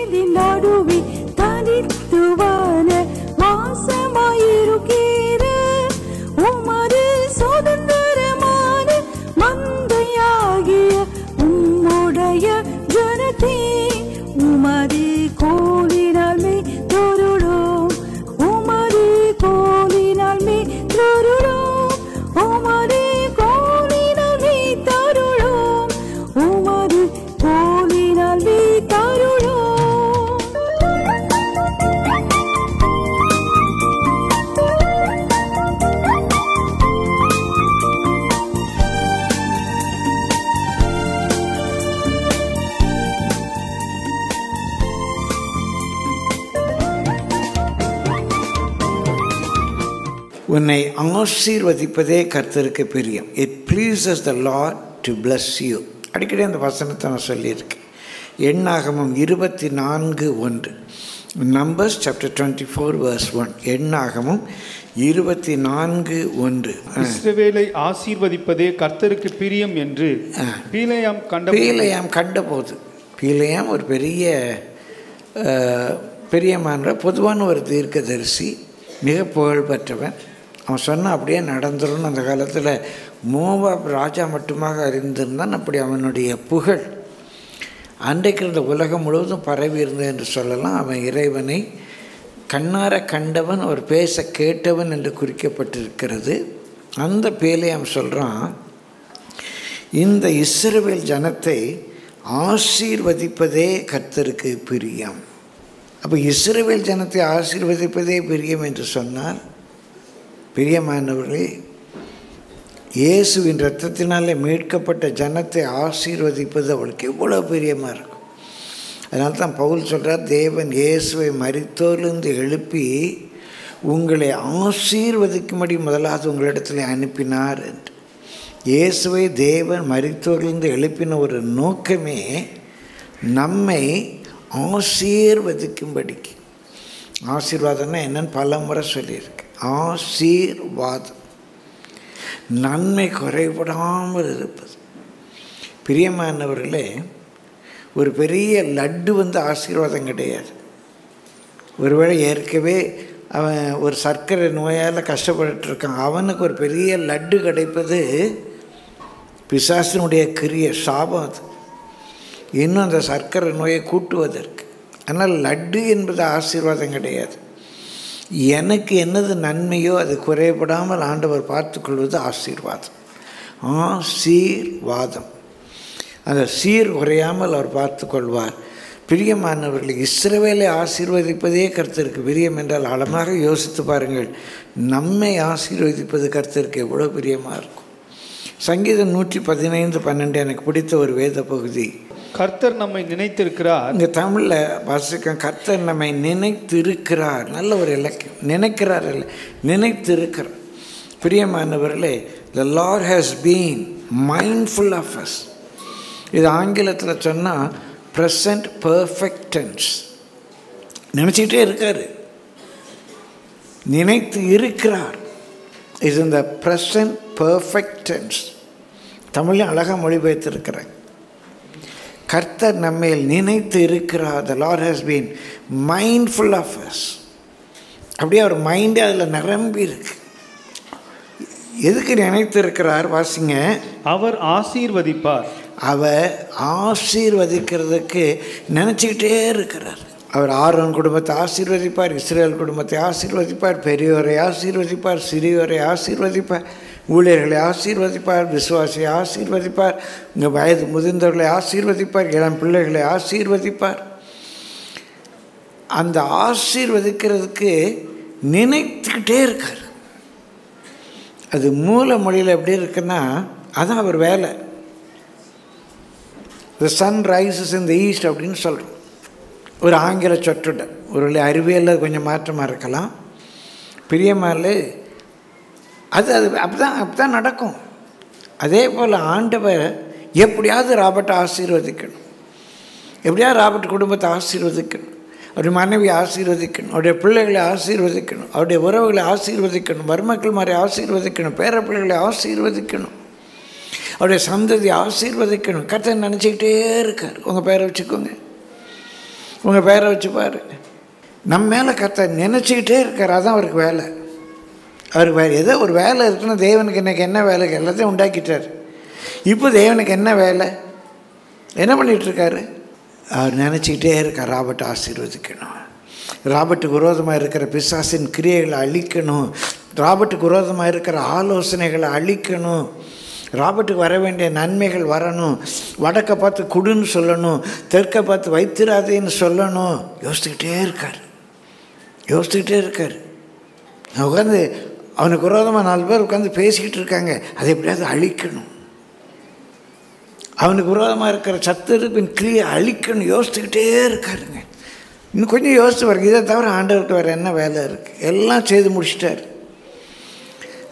இஸ்ரவேலின் நடுவே தனித்துவான வாசமாயிருக்கிற உமது சுதந்திரமான மந்தையாகிய உம்முடைய ஜனத்தே உமது கோலினால் மே தொருளோம், உமது கோலினால் மே தொருளோம், உமது கோலினால் மே தருளோம், உமது கோலினால் மே தருளோம். உன்னை ஆசீர்வதிப்பதே கர்த்தருக்கு பிரியம். It pleases the Lord to bless you. அடிக்கடி அந்த வசனத்தை நான் சொல்லியிருக்கேன். எண்ணாகமம் 24:1, நம்பர்ஸ் சாப்டர் 24 verse 1. எண்ணாகமம் 24:1. இஸ்ரவேலை ஆசீர்வதிப்பதே கர்த்தருக்கு பிரியம் என்று பீலேயாம் கண்டபோது, பீலேயாம் ஒரு பெரியமான பொதுவான ஒரு தீர்க்கதரிசி, மிக புகழ்பெற்றவன். அவன் சொன்னால் அப்படியே நடந்துருன்னு அந்த காலத்தில் மோவாப் ராஜா மட்டுமாக அறிந்திருந்தான். அப்படி அவனுடைய புகழ் அன்றைக்கு இருந்த உலகம் முழுவதும் பரவி இருந்தது என்று சொல்லலாம். அவன் இறைவனை கண்ணார கண்டவன், அவர் பேச கேட்டவன் என்று குறிக்கப்பட்டிருக்கிறது. அந்த பேலேயாம் சொல்கிறான், இந்த இஸ்ரவேல் ஜனத்தை ஆசீர்வதிப்பதே கர்த்தருக்கு பிரியம். அப்போ இஸ்ரவேல் ஜனத்தை ஆசீர்வதிப்பதே பிரியம் என்று சொன்னால், பிரியமானவர்களே, இயேசுவின் இரத்தத்தினாலே மீட்கப்பட்ட ஜனத்தை ஆசீர்வதிப்பது அவளுக்கு எவ்வளோ பிரியமாக இருக்கும். அதனால தான் பவுல் சொல்கிறார், தேவன் இயேசுவை மரித்தோரிலிருந்து எழுப்பி உங்களை ஆசீர்வதிக்கும்படி முதலாவது உங்களிடத்தில் அனுப்பினார் என்று. இயேசுவை தேவன் மரித்தோரிலிருந்து எழுப்பின ஒரு நோக்கமே நம்மை ஆசீர்வதிக்கும்படிக்கு. ஆசீர்வாதம்னா என்னன்னு பல முறை சொல்லியிருக்கு. ஆசீர்வாதம், நன்மை குறைபடாமல் இருப்பது. பிரியமானவர்களே, ஒரு பெரிய லட்டு ஆசீர்வாதம் கிடையாது. ஒருவேளை ஏற்கனவே அவன் ஒரு சர்க்கரை நோயால் கஷ்டப்பட்டுருக்கான், அவனுக்கு ஒரு பெரிய லட்டு கிடைப்பது பிசாசினுடைய கிரிய சாபம். அது இன்னும் அந்த சர்க்கரை நோயை கூட்டுவதற்கு. ஆனால் லட்டு என்பது ஆசீர்வாதம் கிடையாது. எனக்கு என்னது நன்மையோ அது குறைபடாமல் ஆண்டவர் பார்த்துக்கொள்வது ஆசீர்வாதம். ஆசீர்வாதம், அந்த சீர் குறையாமல் அவர் பார்த்து கொள்வார். பிரியமானவர்கள், இஸ்ரவேலை ஆசீர்வதிப்பதே கர்த்தருக்கு பிரியம் என்றால் ஆழமாக யோசித்து பாருங்கள், நம்மை ஆசீர்வதிப்பது கர்த்தருக்கு எவ்வளோ பிரியமாக இருக்கும். சங்கீதம் 115:12 எனக்கு பிடித்த ஒரு வேத பகுதி. கர்த்தர் நம்மை நினைத்திருக்கிறார். இங்கே தமிழில் வாசிக்க, கர்த்தர் நம்மை நினைத்திருக்கிறார். நல்ல ஒரு இலக்கியம். நினைக்கிறார் இல்லை, நினைத்திருக்கிறார். பிரியமானவர்களே, the Lord has been mindful of us. இது ஆங்கிலத்தில் சொன்னால் ப்ரெசன்ட் பர்ஃபெக்ட் டென்ஸ். நினச்சிக்கிட்டே இருக்கார், நினைத்து இருக்கிறார். இது இந்த ப்ரெசன்ட் பர்ஃபெக்ட் டென்ஸ். தமிழில் அழகாக மொழிபெயர்த்திருக்கிறேன். கர்த்தர் நம்மையில் நினைத்து இருக்கிறார். The Lord has been mindful of us. அப்படியே அவர் மைண்டே அதில் நிரம்பி இருக்கு. எதுக்கு நினைத்து இருக்கிறார்? வாசிங்க. அவர் ஆசீர்வதிப்பார். அவர் ஆசீர்வதிக்கிறதுக்கு நினச்சிக்கிட்டே இருக்கிறார். அவர் ஆரோன் குடும்பத்தை ஆசீர்வதிப்பார், இஸ்ரேல் குடும்பத்தை ஆசீர்வதிப்பார், பெரியோரை ஆசீர்வதிப்பார், சிறியோரை ஆசீர்வதிப்பார், ஊழியர்களை ஆசீர்வதிப்பார், விசுவாசியை ஆசீர்வதிப்பார், இங்கே வயது முதிர்ந்தவர்களை ஆசீர்வதிப்பார், இளம் பிள்ளைகளை ஆசீர்வதிப்பார். அந்த ஆசீர்வதிக்கிறதுக்கு நினைத்துக்கிட்டே இருக்கார். அது மூல மொழியில் எப்படி இருக்குன்னா, அதான் அவர் வேலை. The sun rises in the east அப்படின்னு சொல்கிறோம். ஒரு ஆங்கில சொற்றொடர். ஒரு அறிவியலில் கொஞ்சம் மாற்றமாக இருக்கலாம். பிரியமாலே அது அப்படிதான் நடக்கும். அதே போல் ஆண்டவர் எப்படியாவது ராபர்ட்டை ஆசீர்வதிக்கணும், எப்படியாவது ராபர்ட் குடும்பத்தை ஆசீர்வதிக்கணும், அவருடைய மனைவியை ஆசீர்வதிக்கணும், அவருடைய பிள்ளைகளை ஆசீர்வதிக்கணும், அவருடைய உறவுகளை ஆசீர்வதிக்கணும், மருமக்கள் மாதிரி ஆசீர்வதிக்கணும், பேர பிள்ளைகளை ஆசீர்வதிக்கணும், அவருடைய சந்ததியை ஆசீர்வதிக்கணும். கர்த்தர் நினச்சிக்கிட்டே இருக்கார். உங்கள் பேரை வச்சுக்கோங்க. உங்கள் பேரை வச்சு பாரு. நம்ம மேலே கர்த்தர் நினச்சிக்கிட்டே இருக்கார். அதான் அவருக்கு வேலை. அவருக்கு வேறு ஏதோ ஒரு வேலை இருக்குன்னா, தேவனுக்கு இன்றைக்கி என்ன வேலை எல்லாத்தையும் உண்டாக்கிட்டார். இப்போ தேவனுக்கு என்ன வேலை, என்ன பண்ணிகிட்ருக்காரு? அவர் நினச்சிக்கிட்டே இருக்கார், ராபர்ட்டை ஆசீர்வதிக்கணும், ராபர்ட்டுக்கு விரோதமாக இருக்கிற பிசாசின் கிரியைகளை அழிக்கணும், ராபர்ட்டுக்கு விரோதமாக இருக்கிற ஆலோசனைகளை அழிக்கணும், ராபர்ட்டுக்கு வர வேண்டிய நன்மைகள் வரணும், வடக்கை பார்த்து குடுன்னு சொல்லணும், தெற்கை பார்த்து வைத்திராதேன்னு சொல்லணும். யோசிச்சுக்கிட்டே இருக்கார். உட்காந்து அவனுக்கு விரோதமாக 4 பேர் உட்காந்து பேசிக்கிட்டு இருக்காங்க, அதை எப்படியாவது அழிக்கணும், அவனுக்கு விரோதமாக இருக்கிற சத்துருப்பின் கிரியை அழிக்கணும். யோசிச்சுக்கிட்டே இருக்காருங்க. இன்னும் கொஞ்சம் யோசித்து பாருங்க. இதை தவிர ஆண்டவர்கிட்ட வேறு என்ன வேலை இருக்குது? எல்லாம் செய்து முடிச்சிட்டார்.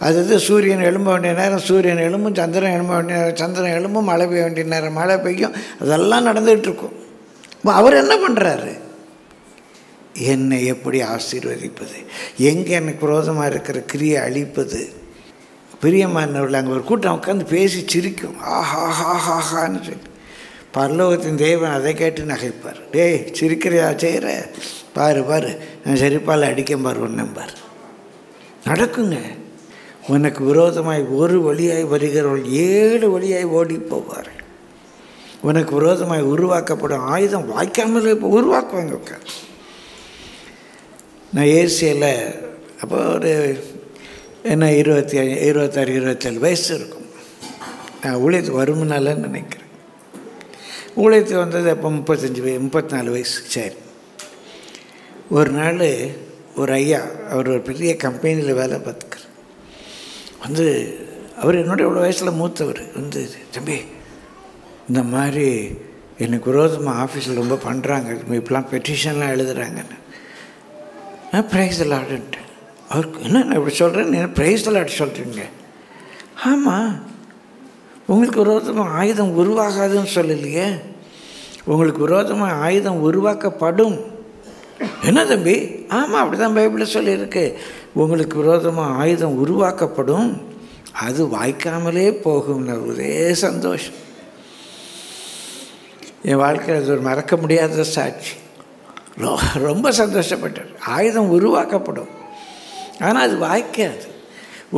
அது சூரியன் எழும்ப வேண்டிய நேரம் சூரியன் எழும்பும், சந்திரன் எழும்ப வேண்டிய நேரம் சந்திரன் எழும்பும், மழை பெய்ய வேண்டிய நேரம் மழை பெய்யும். அதெல்லாம் நடந்துகிட்ருக்கும். அவர் என்ன பண்ணுறாரு? என்னை எப்படி ஆசீர்வதிப்பது, எங்கே எனக்கு விரோதமாக இருக்கிற கிரியை அழிப்பது. பிரியமானவர்கள், அங்கே ஒரு கூட்டம் உட்காந்து பேசி சிரிக்கும், ஆஹான்னு சொல்லி. பரலோகத்தின் தேவன் அதை கேட்டு நகைப்பார். டேய், சிரிக்கிறையா செய்கிற பாரு, நான் செருப்பால் அடிக்க ஒன்னம்பார். நடக்குங்க. உனக்கு விரோதமாய் ஒரு வழியாய் வருகிறவர்கள் 7 வழியாய் ஓடி போவார். உனக்கு விரோதமாய் உருவாக்கப்படும் ஆயுதம் வாய்க்காமலே இப்போ உருவாக்குவாங்க. உட்கார். நான் ஏசியில் அப்போ ஒரு என்ன 26, 27 வயசு இருக்கும். நான் ஊழியத்துக்கு வருமுன்னாலன்னு நினைக்கிறேன். ஊழியத்துக்கு வந்தது அப்போ 34 வயசு. சரி, ஒரு நாள் ஒரு ஐயா, அவர் ஒரு பெரிய கம்பெனியில் வேலை பார்த்துக்கிறார். அவர் என்னோட எவ்வளோ வயசில் மூத்தவர். தம்பி, இந்த மாதிரி எனக்கு விரோதமாக ஆஃபீஸில் ரொம்ப பண்ணுறாங்க, இப்போலாம் பெட்டிஷன்லாம் எழுதுகிறாங்கன்னு. நான் ப்ரைஸ் லாடுன்ட்டேன். அவருக்கு என்ன நான் இப்படி சொல்கிறேன்னு ப்ரைஸ் லாட் சொல்கிறீங்க? ஆமாம், உங்களுக்கு விரோதமாக ஆயுதம் உருவாகாதுன்னு சொல்லலையே, உங்களுக்கு விரோதமாக ஆயுதம் உருவாக்கப்படும். என்ன தம்பி? ஆமாம், அப்படி தான் பைபிளில் சொல்லியிருக்கு. உங்களுக்கு விரோதமாக ஆயுதம் உருவாக்கப்படும், அது வாய்க்காமலே போகும். ஒரே சந்தோஷம். என் வாழ்க்கையில் அது ஒரு மறக்க முடியாத சாட்சி. ரொம்ப சந்தோஷப்பட்டார். ஆயுதம் உருவாக்கப்படும், ஆனால் அது வாய்க்காது.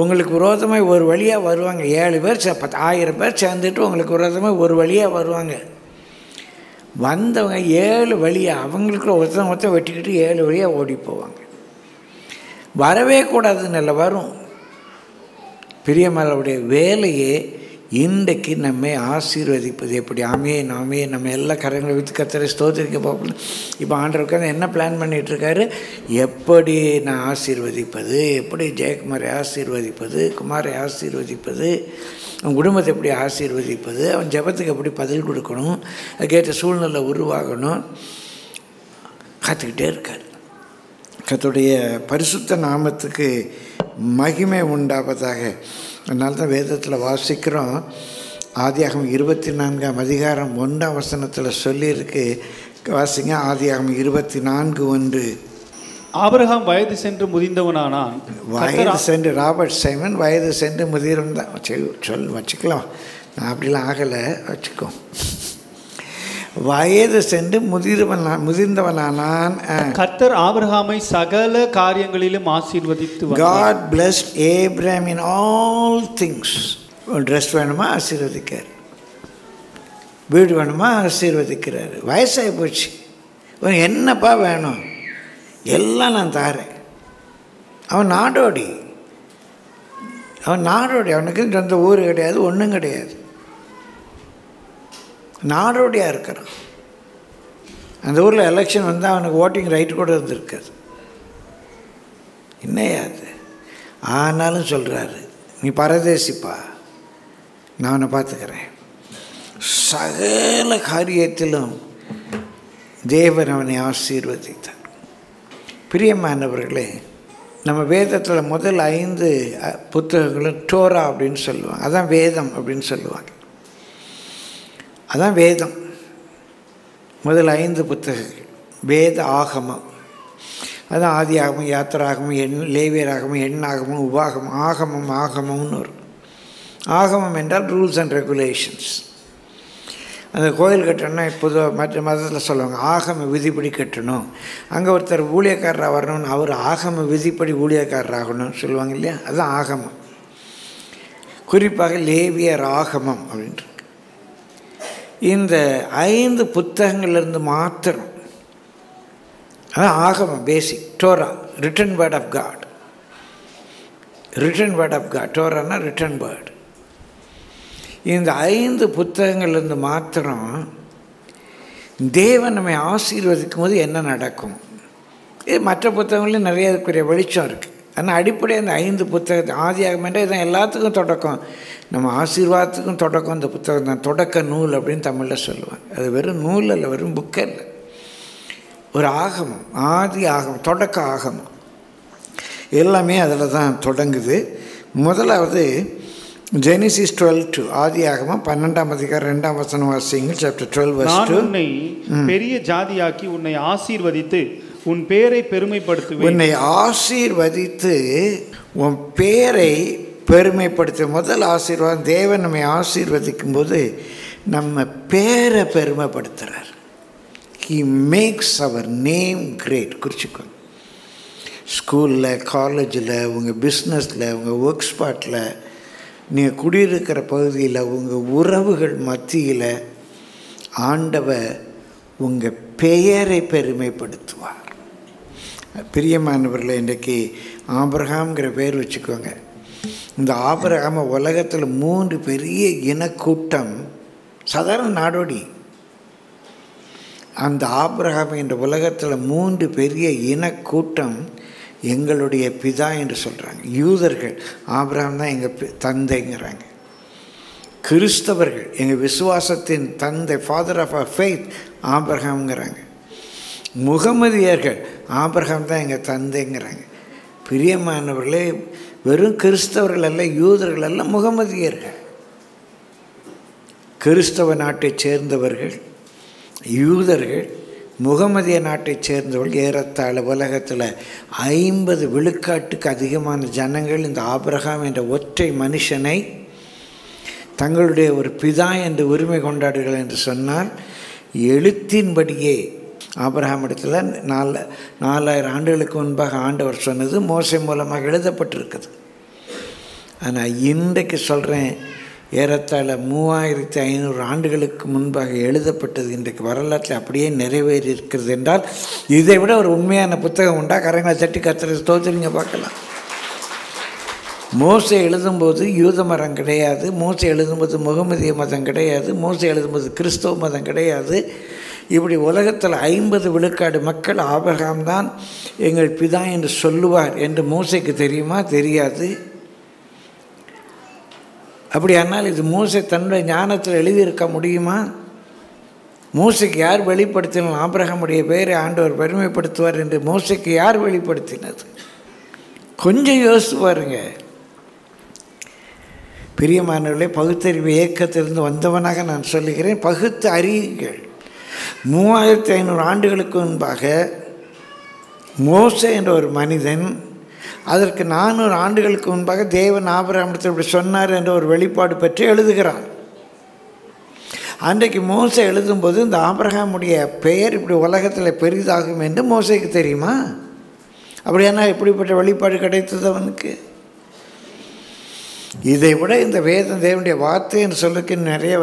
உங்களுக்கு விரோதமாக ஒரு வழியாக வருவாங்க. 7 பேர் 1000 பேர் சேர்ந்துட்டு உங்களுக்கு விரோதமாக ஒரு வழியாக வருவாங்க. வந்தவங்க 7 வழியாக அவங்களுக்குள்ள ஒருத்தன் வெட்டிக்கிட்டு 7 வழியாக ஓடி போவாங்க. வரவே கூடாதுன்னு இல்லை, வரும். பிரியமானவருடைய வேலையே இன்றைக்கு நம்மை ஆசீர்வதிப்பது எப்படி. நாமே நம்ம எல்லா கரங்களை விற்று கர்த்தரை ஸ்தோத்திரிக்க போகணும். இப்போ ஆண்டவருக்கு என்ன பிளான் பண்ணிகிட்ருக்காரு? எப்படி நான் ஆசீர்வதிப்பது, எப்படி ஜெயக்குமாரை ஆசீர்வதிப்பது, குமாரை ஆசீர்வதிப்பது, அவன் குடும்பத்தை எப்படி ஆசீர்வதிப்பது, அவன் ஜெபத்துக்கு எப்படி பதில் கொடுக்கணும், அதுக்கேற்ற சூழ்நிலை உருவாகணும். காத்துக்கிட்டே இருக்கார். கர்த்தருடைய பரிசுத்த நாமத்துக்கு மகிமை உண்டாவதாக. அதனால தான் வேதத்தில் வாசிக்கிறோம். ஆதியாகமம் 24ஆம் அதிகாரம் 1ஆம் வசனத்தில் சொல்லியிருக்கு. வாசிங்க. ஆதியாகமம் 24:1. ஆபிரகாம் வயது சென்று முதிர்ந்தவனானான். வயது சென்று ராபர்ட் சைமன் வயது சென்று முதிர்ந்தான். வச்சுக்கலாம், நான் அப்படிலாம் ஆகலை, வச்சுக்கோ. வயது சென்று முதிர்ந்தவனானான். கர்த்தர் ஆபிரகாமை சகல காரியங்களிலும் ஆசீர்வதித்து God blessed Abraham in all things. Dress வேணுமா ஆசீர்வதிக்கார், வீடு வேணுமா ஆசீர்வதிக்கிறார். வயசாகி போச்சு, என்னப்பா வேணும், எல்லாம் நான் தாரேன். அவன் நாடோடி, அவனுக்கு சொந்த ஊர் கிடையாது, ஒன்றும் கிடையாது, நாடோடியாக இருக்கிறான். அந்த ஊரில் எலெக்ஷன் வந்தால் அவனுக்கு ஓட்டிங் ரைட் கூட இருந்திருக்காது. என்னையாது ஆனாலும் சொல்கிறாரு, நீ பரதேசிப்பா, நான் அவனை பார்த்துக்கிறேன். சகல காரியத்திலும் தேவன் அவனை ஆசீர்வதித்தார். பிரியமானவர்களே, நம்ம வேதத்தில் முதல் 5 புத்தகங்களும் டோரா அப்படின்னு சொல்லுவாங்க. அதான் வேதம் அப்படின்னு சொல்லுவாங்க. அதான் வேதம். முதல் 5 புத்தகங்கள் வேத ஆகமம். அதான் ஆதி ஆகமம், யாத்திராகமம், லேவியராகமம், எண்ணாகமம், உபாகமம். ஆகமம்னு வரும். ஆகமம் என்றால் ரூல்ஸ் அண்ட் ரெகுலேஷன்ஸ். அந்த கோயில் கட்டணும்னா பொதுவாக மற்ற மதத்தில் சொல்லுவாங்க ஆகம விதிப்படி கட்டணும். அங்கே ஒருத்தர் ஊழியக்காரராக வரணும்னு அவர் ஆகம விதிப்படி ஊழியக்காரராகணும்னு சொல்லுவாங்க இல்லையா, அதுதான் ஆகமம். குறிப்பாக லேவியர் ஆகமம் அப்படின்ட்டு இந்த 5 புத்தகங்கள்லேருந்து மாத்திரம், அதான் ஆகமம் basic. Torah written word of God, written word of God. டோரானா ரிட்டன் வேர்ட். இந்த 5 புத்தகங்கள்லேருந்து மாத்திரம் தேவன் நம்மை ஆசீர்வதிக்கும் போது என்ன நடக்கும். இது மற்ற புத்தகங்களையும் நிறைய அதுக்குரிய வெளிச்சம் இருக்குது. ஆனால் அடிப்படையாக அந்த 5 புத்தகத்தை ஆதியாகமம் இதான் எல்லாத்துக்கும் தொடக்கம், நம்ம ஆசீர்வாதத்துக்கும் தொடக்கம் அந்த புத்தகம் தான். தொடக்க நூல் அப்படின்னு தமிழில் சொல்லுவாங்க. அது வெறும் நூல் இல்லை, வெறும் புக்கு இல்லை, ஒரு ஆகமம், ஆதி ஆகமம், தொடக்க ஆகமம். எல்லாமே அதில் தான் தொடங்குது. முதலாவது ஜெனிசிஸ் 12:2, ஆதி ஆகமம் 12ஆம் அதிகாரம் 2ஆம் வசனம் வாசிங்க. சாப்டர் 12 நான் உன்னை பெரிய ஜாதியாக்கி உன்னை ஆசீர்வதித்து உன் பேரை பெருமைப்படுத்துவேன். உன்னை ஆசீர்வதித்து உன் பேரை பெருமைப்படுத்த. முதல் ஆசீர்வாதம், தேவன் நம்மை ஆசீர்வதிக்கும் போது நம்ம பேரை பெருமைப்படுத்துகிறார். He makes our name great. குறிச்சிக்கோங்க. ஸ்கூலில், காலேஜில், உங்கள் பிஸ்னஸில், உங்கள் ஒர்க் ஸ்பாட்டில், நீங்கள் குடியிருக்கிற பகுதியில், உங்கள் உறவுகள் மத்தியில் ஆண்டவர் உங்கள் பெயரை பெருமைப்படுத்துவார். பிரியமானவர்களை, இன்றைக்கு ஆபிரகாம்ங்கிற பேர் வச்சுக்கோங்க. இந்த ஆபிரகாம உலகத்தில் 3 பெரிய இனக்கூட்டம், சாதாரண நாடோடி. அந்த ஆபிரகாம் என்ற உலகத்தில் 3 பெரிய இனக்கூட்டம் எங்களுடைய பிதா என்று சொல்கிறாங்க. யூதர்கள் ஆபிரகாம் தான் எங்கள் தந்தைங்கிறாங்க. கிறிஸ்தவர்கள் எங்கள் விசுவாசத்தின் தந்தை, ஃபாதர் ஆஃப் அவர் ஃபெய்த் ஆபிரகாம்ங்கிறாங்க. முகமதியர்கள் ஆபிரகாம் தான் எங்கள் தந்தைங்கிறாங்க. பிரியமானவர்களே, வெறும் கிறிஸ்தவர்கள் அல்ல, யூதர்கள் அல்ல, முகமதியர்கள். கிறிஸ்தவ நாட்டைச் சேர்ந்தவர்கள் யூதர்கள், முகமதிய நாட்டைச் சேர்ந்தவர்கள் ஏறத்தாழ உலகத்தில் 50 விழுக்காட்டுக்கு அதிகமான ஜனங்கள் இந்த ஆபிரகாம் என்ற ஒற்றை மனுஷனை தங்களுடைய ஒரு பிதா என்று உரிமை கொண்டாடுகள் என்று சொன்னால், எழுத்தின்படியே ஆபிரகாம் இடத்துல 4000 ஆண்டுகளுக்கு முன்பாக ஆண்டவர் சொன்னது மோசே மூலமாக எழுதப்பட்டிருக்குது. ஆனால் இன்றைக்கு சொல்கிறேன், ஏறத்தாழ 3500 ஆண்டுகளுக்கு முன்பாக எழுதப்பட்டது இன்றைக்கு வரலாற்றில் அப்படியே நிறைவேறி இருக்கிறது என்றால், இதை விட ஒரு உண்மையான புத்தகம் உண்டா? கரங்களை தட்டி கத்துறது தோத்துறீங்க பார்க்கலாம். மோசே எழுதும்போது யூத மதம் கிடையாது, மோசே எழுதும்போது முகமதிய மதம் கிடையாது, மோசே எழுதும்போது கிறிஸ்தவ மதம் கிடையாது. இப்படி உலகத்தில் 50 விழுக்காடு மக்கள் ஆபிரகாம் தான் எங்கள் பிதா என்று சொல்லுவார் என்று மோசேக்கு தெரியுமா? தெரியாது. அப்படியானால் இது மோசே தன்னுடைய ஞானத்தில் எழுதியிருக்க முடியுமா? மோசைக்கு யார் வெளிப்படுத்தினால் ஆபிரகாமுடைய பெயரை ஆண்டவர் பெருமைப்படுத்துவார் என்று மோசைக்கு யார் வெளிப்படுத்தினது? கொஞ்சம் யோசித்து பாருங்க. பிரியமானவர்களே, பகுத்தறிவு இயக்கத்திலிருந்து வந்தவனாக நான் சொல்லுகிறேன், பகுத்து அறியுங்கள். 3500 ஆண்டுகளுக்கு முன்பாக மோசே என்ற ஒரு மனிதன், அதற்கு 400 ஆண்டுகளுக்கு முன்பாக தேவன் ஆபிரகாமிடத்தில் இப்படி சொன்னார் என்ற ஒரு வெளிப்பாடு பற்றி எழுதுகிறான். அன்றைக்கு மோசே எழுதும்போது இந்த ஆபிரகாமுடைய பெயர் இப்படி உலகத்தில் பெரிதாகும் என்று மோசேக்கு தெரியுமா? அப்படியானா எப்படிப்பட்ட வெளிப்பாடு கிடைத்தது அவனுக்கு? இதை விட இந்த வேதம் தேவனுடைய வார்த்தை என்று சொல்லுக்கு நிறைய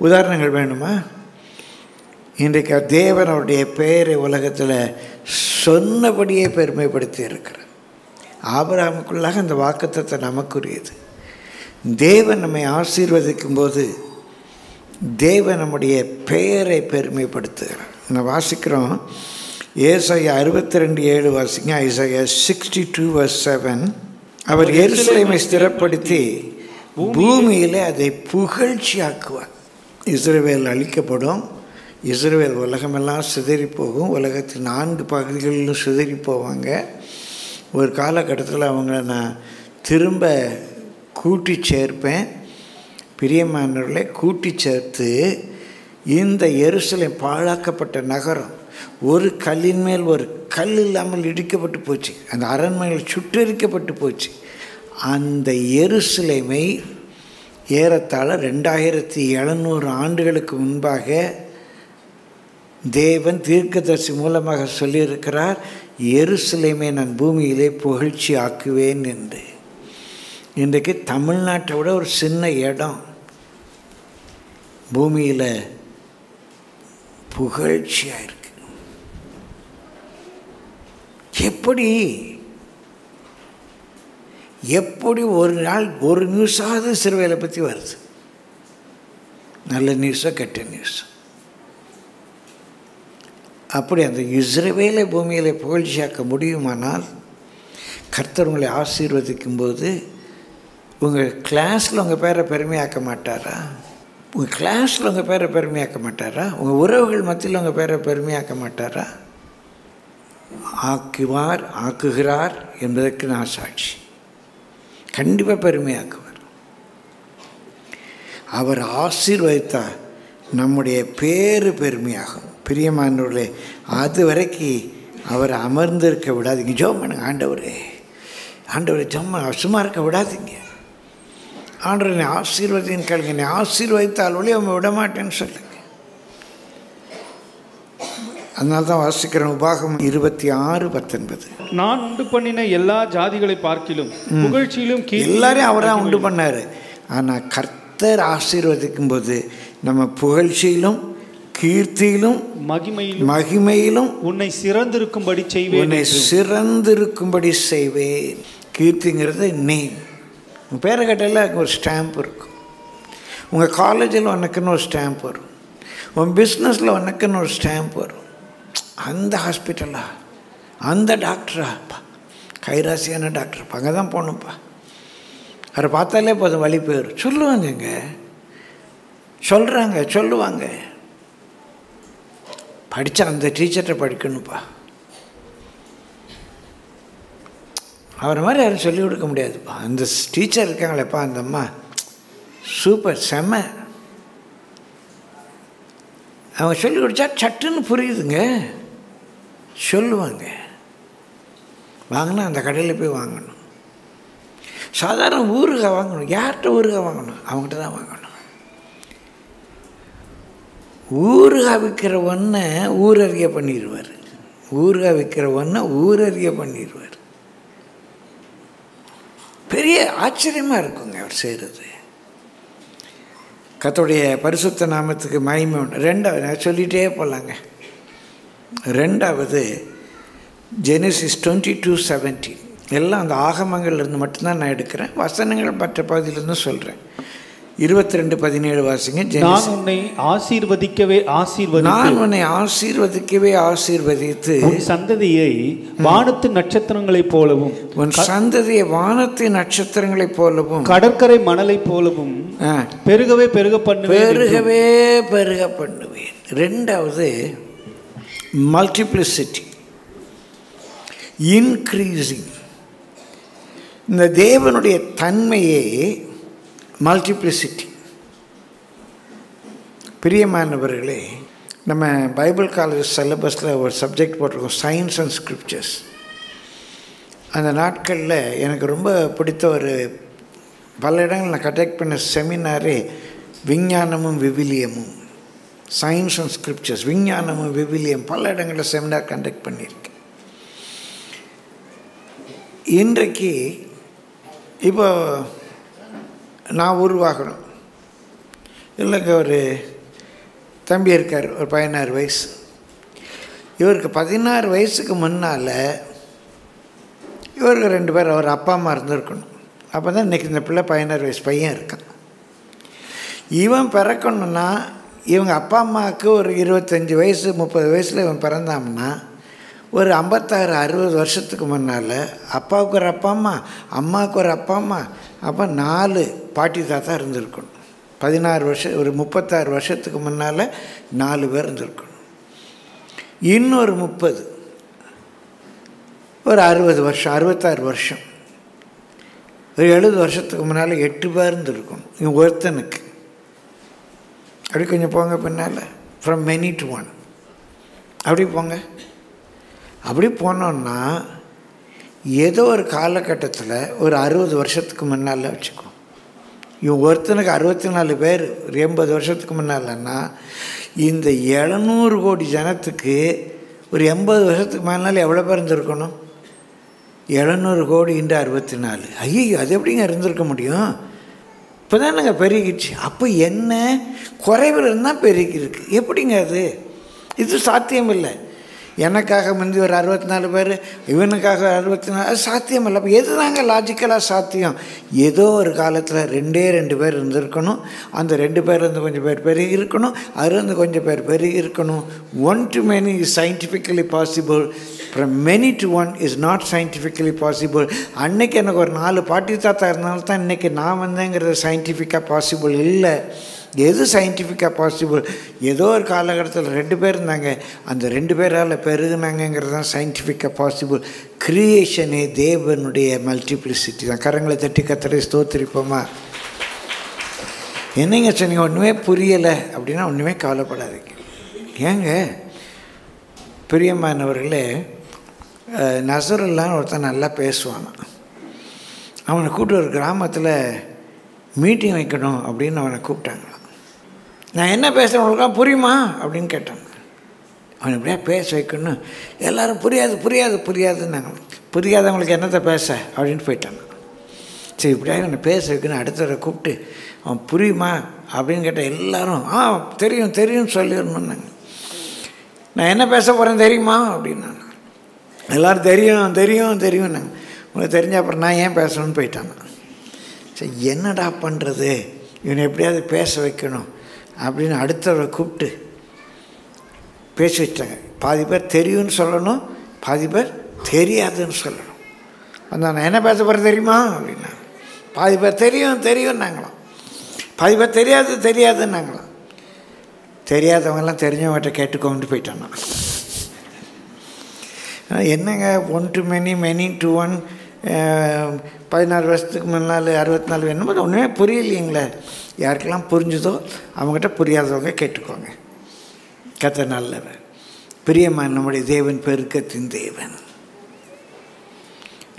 உதாரணங்கள் வேணுமா? இன்றைக்கு தேவன் அவருடைய பெயரை உலகத்தில் சொன்னபடியே பெருமைப்படுத்தி இருக்கிறார். ஆபிரகாமுக்குள்ளாக அந்த வாக்குத்தத்தை நமக்குரியது. தேவன் நம்மை ஆசீர்வதிக்கும் போது தேவன் நம்முடைய பெயரை பெருமைப்படுத்துகிறார். நான் வாசிக்கிறோம், ஏசாயா 62:7 வாசிங்க. ஐசாயா 62:7. அவர் எருசலேமை ஸ்திரப்படுத்தி பூமியில் அதை புகழ்ச்சியாக்குவார். இஸ்ரவேல் அழிக்கப்படும், இஸ்ரவேல் உலகமெல்லாம் சிதறி போகும், உலகத்தில் 4 பகுதிகளிலும் சிதறி போவாங்க. ஒரு காலகட்டத்தில் அவங்கள நான் திரும்ப கூட்டி சேர்ப்பேன். பிரியமானவர்களை கூட்டி சேர்த்து இந்த எருசலேம் பாழாக்கப்பட்ட நகரம் ஒரு கல்லின் மேல் ஒரு கல் இல்லாமல் இடிக்கப்பட்டு போச்சு, அந்த அரண்மனைகள் சுட்டரிக்கப்பட்டு போச்சு. அந்த எருசலேமை ஏறத்தாழ 2700 ஆண்டுகளுக்கு முன்பாக தேவன் தீர்க்கதரிசி மூலமாக சொல்லியிருக்கிறார், எருசலேமை நான் பூமியிலே புகழ்ச்சி ஆக்குவேன் என்று. இன்றைக்கு தமிழ்நாட்டை விட ஒரு சின்ன இடம் பூமியில் புகழ்ச்சியாக இருக்கு. எப்படி ஒரு நாள் ஒரு நியூஸாவது சிறுவையில பற்றி வருது, நல்ல நியூஸோ கெட்ட நியூஸோ. அப்படி அந்த இஸ்ரவேலை பூமியில் புகழ்ச்சியாக்க முடியுமானால் கர்த்தர் உங்களை ஆசீர்வதிக்கும் போது உங்கள் கிளாஸில் உங்கள் பேரை பெருமையாக்க மாட்டாரா? உங்கள் கிளாஸில் உங்கள் பேரை பெருமையாக்க மாட்டாரா? உங்கள் உறவுகள் மத்தியில் உங்கள் பேரை பெருமையாக்க மாட்டாரா? ஆக்குகிறார் என்பதற்கு நான் சாட்சி. கண்டிப்பாக பெருமையாக்குவார். அவர் ஆசீர்வதித்தார் நம்முடைய பேரு பெருமையாகும். பிரியமானவர்களே, அது வரைக்கும் அவர் அமர்ந்திருக்க விடாதீங்க. ஜெபம் பண்ணுங்க, ஆண்டவரே சும்மா இருக்க விடாதீங்க. ஆண்டவர் என்னை ஆசீர்வதின்னு கேளுங்க. என்னை ஆசீர்வதித்தால் ஒளி அவன் விடமாட்டேன்னு சொல்லுங்க. அதனால தான் வாசிக்கிறேன், உபாகம் 26:19. நான் உண்டு பண்ணின எல்லா ஜாதிகளை பார்க்கிலும் புகழ்ச்சியிலும் எல்லாரையும் அவராக உண்டு பண்ணார். ஆனால் கர்த்தர் ஆசீர்வதிக்கும் போது நம்ம புகழ்ச்சியிலும் கீர்த்தியிலும் மகிமையிலும் உன்னை சிறந்திருக்கும்படி செய்வேன். கீர்த்திங்கிறது நேம். உங்கள் பேரை கட்டையில் ஒரு ஸ்டாம்ப் இருக்கும். உங்கள் காலேஜில் உனக்குன்னு ஒரு ஸ்டாம்ப் வரும். உன் பிஸ்னஸில் உனக்குன்னு ஒரு ஸ்டாம்ப் வரும். அந்த ஹாஸ்பிட்டலா, அந்த டாக்டராப்பா, கைராசியான டாக்டர்ப்பா, அங்கே தான் போகணும்ப்பா, அவரை பார்த்தாலே போதும் வழி போயிடும் சொல்லுவாங்கங்க. சொல்லுவாங்க. படித்தா அந்த டீச்சர்கிட்ட படிக்கணும்ப்பா, அவரை மாதிரி யாரும் சொல்லிக் கொடுக்க முடியாதுப்பா. அந்த டீச்சர் இருக்காங்களேப்பா, அந்த அம்மா சூப்பர் செம்ம, அவங்க சொல்லிக் கொடுத்தா சட்டுன்னு புரியுதுங்க. சொல்லுவாங்க. வாங்கினா அந்த கடையில் போய் வாங்கணும். சாதாரண ஊறுகாய் வாங்கணும். யார்கிட்ட ஊறுகாய் வாங்கணும்? அவங்ககிட்ட தான் வாங்கணும். ஊறுகாய் விற்கிற ஒன்றை ஊரறிய பண்ணிடுவார். பெரிய ஆச்சரியமாக இருக்குங்க அவர் செய்கிறது. கர்த்தருடைய பரிசுத்த நாமத்துக்கு மகிமை உண்டு. ரெண்டாவது நான் சொல்லிகிட்டே போகலாங்க. ரெண்டாவது ஜெனசிஸ் 22:17. எல்லாம் அந்த ஆகமங்கள்லேருந்து மட்டும்தான் நான் எடுக்கிறேன். வசனங்கள் மற்ற பகுதியிலேருந்து சொல்கிறேன். 22:17 வாசிங்க. நான் உன்னை ஆசீர்வதிக்கவே ஆசீர்வதித்து உன் சந்ததியை வானத்து நட்சத்திரங்களைப் போலவும் கடற்கரை மணலைப் போலவும் பெருகவே பெருக பண்ணுவேன். ரெண்டாவது மல்டிப்ளிசிட்டி, இன்க்ரீசிங். இந்த தேவனுடைய தன்மையே மல்டிப்ளிசிட்டி. பிரியமானவர்களே, நம்ம பைபிள் காலேஜ் சிலபஸில் ஒரு சப்ஜெக்ட் போட்டிருக்கோம், சயின்ஸ் அண்ட் ஸ்கிரிப்சர்ஸ். அந்த நாட்களில் எனக்கு ரொம்ப பிடித்த ஒரு பல இடங்கள் நான் கண்டக்ட் பண்ண செமினாரே விஞ்ஞானமும் விவிலியமும், சயின்ஸ் அண்ட் ஸ்கிரிப்சர்ஸ், விஞ்ஞானமும் விவிலியம், பல இடங்களில் செமினார் கண்டக்ட் பண்ணியிருக்கேன். இன்றைக்கு இப்போ நான் உருவாகணும் இல்லைங்க. ஒரு தம்பி இருக்கார், ஒரு 16 வயசு. இவருக்கு 16 வயசுக்கு முன்னால் இவருக்கு 2 பேர் அவர் அப்பா அம்மா இருந்திருக்கணும். அப்போ தான் இன்றைக்கி இந்த பிள்ளை 16 வயசு பையன் இருக்கான். இவன் பிறக்கணுன்னா இவங்க அப்பா அம்மாவுக்கு ஒரு 25 வயசு 30 வயசில் இவன் பிறந்தான்னா ஒரு 56-60 வருஷத்துக்கு முன்னால் அப்பாவுக்கு ஒரு அப்பா அம்மா, அம்மாவுக்கு ஒரு அப்பா அம்மா, அப்போ 4 பாட்டி தாத்தா இருந்திருக்கணும். 16 வருஷம், ஒரு 36 வருஷத்துக்கு முன்னால் 4 பேர் இருந்திருக்கணும். இன்னொரு 30, ஒரு 60 வருஷம், 66 வருஷம், ஒரு 70 வருஷத்துக்கு முன்னால் 8 பேர் இருந்திருக்கணும். இவன் ஒருத்தனுக்கு. அப்படி கொஞ்சம் போங்க பின்னால், ஃப்ரம் மெனி டு ஒன், அப்படி போங்க. அப்படி போனோன்னா ஏதோ ஒரு காலகட்டத்தில் ஒரு 60 வருஷத்துக்கு முன்னால் வச்சுக்கோ, இவன் ஒருத்தனுக்கு 64 பேர் ஒரு 80 வருஷத்துக்கு முன்னாலன்னா இந்த 700 கோடி ஜனத்துக்கு ஒரு 80 வருஷத்துக்கு மேலே எவ்வளோ பேர் இருந்திருக்கணும்? 700 கோடி இன்று 64. ஐயோ, அது எப்படிங்க இருந்திருக்க முடியும்? இப்போ தானேங்க பெருகிடுச்சு. அப்போ என்ன குறைவில் இருந்தால் பெருகிருக்கு. எப்படிங்க அது? இது சாத்தியம் இல்லை. எனக்காக முந்தி ஒரு 64 பேர், இவனுக்காக 64, அது சாத்தியம் இல்லை. அப்போ எது தாங்க லாஜிக்கலாக சாத்தியம்? ஏதோ ஒரு காலத்தில் 2 பேர் இருந்திருக்கணும். அந்த 2 பேர் இருந்து கொஞ்சம் பேர் பெருகி இருக்கணும். அதுலேருந்து கொஞ்சம் பேர் பெருகி இருக்கணும். 1 to many is scientifically possible. From many to 1 is not scientifically possible. அன்னைக்கு எனக்கு ஒரு 4 பாட்டி தாத்தா இருந்தாலும் தான் இன்றைக்கி நான் வந்தேங்கிறது சயின்டிஃபிக்காக பாசிபிள் இல்லை. எது சயின்டிஃபிக்காக பாசிபிள்? ஏதோ ஒரு காலகட்டத்தில் 2 பேர் இருந்தாங்க, அந்த 2 பேரால் பெருகுனாங்கிறது தான் சயின்டிஃபிக்காக பாசிபிள். கிரியேஷனே தேவனுடைய மல்டிப்ளிசிட்டி தான். கரங்களை தட்டி கத்தரை ஸ்தோத்திரிப்போமா? என்னங்க சொன்னீங்க? ஒன்றுமே புரியலை அப்படின்னா ஒன்றுமே கவலைப்படாதீங்க. ஏங்க பிரியமானவர்களே, நசருல்லான்னு ஒருத்தன் நல்லா பேசுவான். அவனை கூப்பிட்டு ஒரு கிராமத்தில் மீட்டிங் வைக்கணும் அப்படின்னு அவனை கூப்பிட்டாங்க. நான் என்ன பேசுகிறேன் உங்களுக்கெல்லாம் புரியுமா அப்படின்னு கேட்டாங்க. அவனை எப்படியா பேச வைக்கணும். எல்லோரும் புரியாதுன்னாங்க. புரியாதவங்களுக்கு என்னத்தை பேச அப்படின்னு போயிட்டாங்க. சரி, இப்படியா அவனை பேச வைக்கணும். அடுத்தவரை கூப்பிட்டு அவன் புரியுமா அப்படின்னு கேட்டால் எல்லோரும் தெரியும் சொல்லிடணுன்னாங்க. நான் என்ன பேச போகிறேன் தெரியுமா அப்படின்னாங்க. எல்லோரும் தெரியும்னாங்க. உங்களுக்கு தெரிஞ்ச அப்புறம் நான் ஏன் பேசணும்னு போயிட்டாங்க. சரி, என்னடா பண்ணுறது, இவனை எப்படியாவது பேச வைக்கணும் அப்படின்னு அடுத்தவரை கூப்பிட்டு பேச வச்சிட்டாங்க. பாதி பேர் தெரியும்னு சொல்லணும், பாதி பேர் தெரியாதுன்னு சொல்லணும். அந்த நான் என்ன பேச போகிறேன் தெரியுமா அப்படின்னா பாதி பேர் தெரியும்னாங்களாம், பாதி பேர் தெரியாதுன்னாங்களாம். தெரியாதவங்கெல்லாம் தெரிஞ்சவங்ககிட்ட கேட்டுக்கோன்ட்டு போயிட்டானா. என்னங்க 1 to many, many to 1, 14 வருஷத்துக்கு முன்னால் 64 என்னமோ ஒன்றுமே புரியலைங்களே. யாருக்கெல்லாம் புரிஞ்சுதோ அவங்ககிட்ட, புரியாதவங்க கேட்டுக்கோங்க. கத்த நல்லவர். பிரியமான நம்முடைய தேவன் பெருக்கத்தின் தேவன்.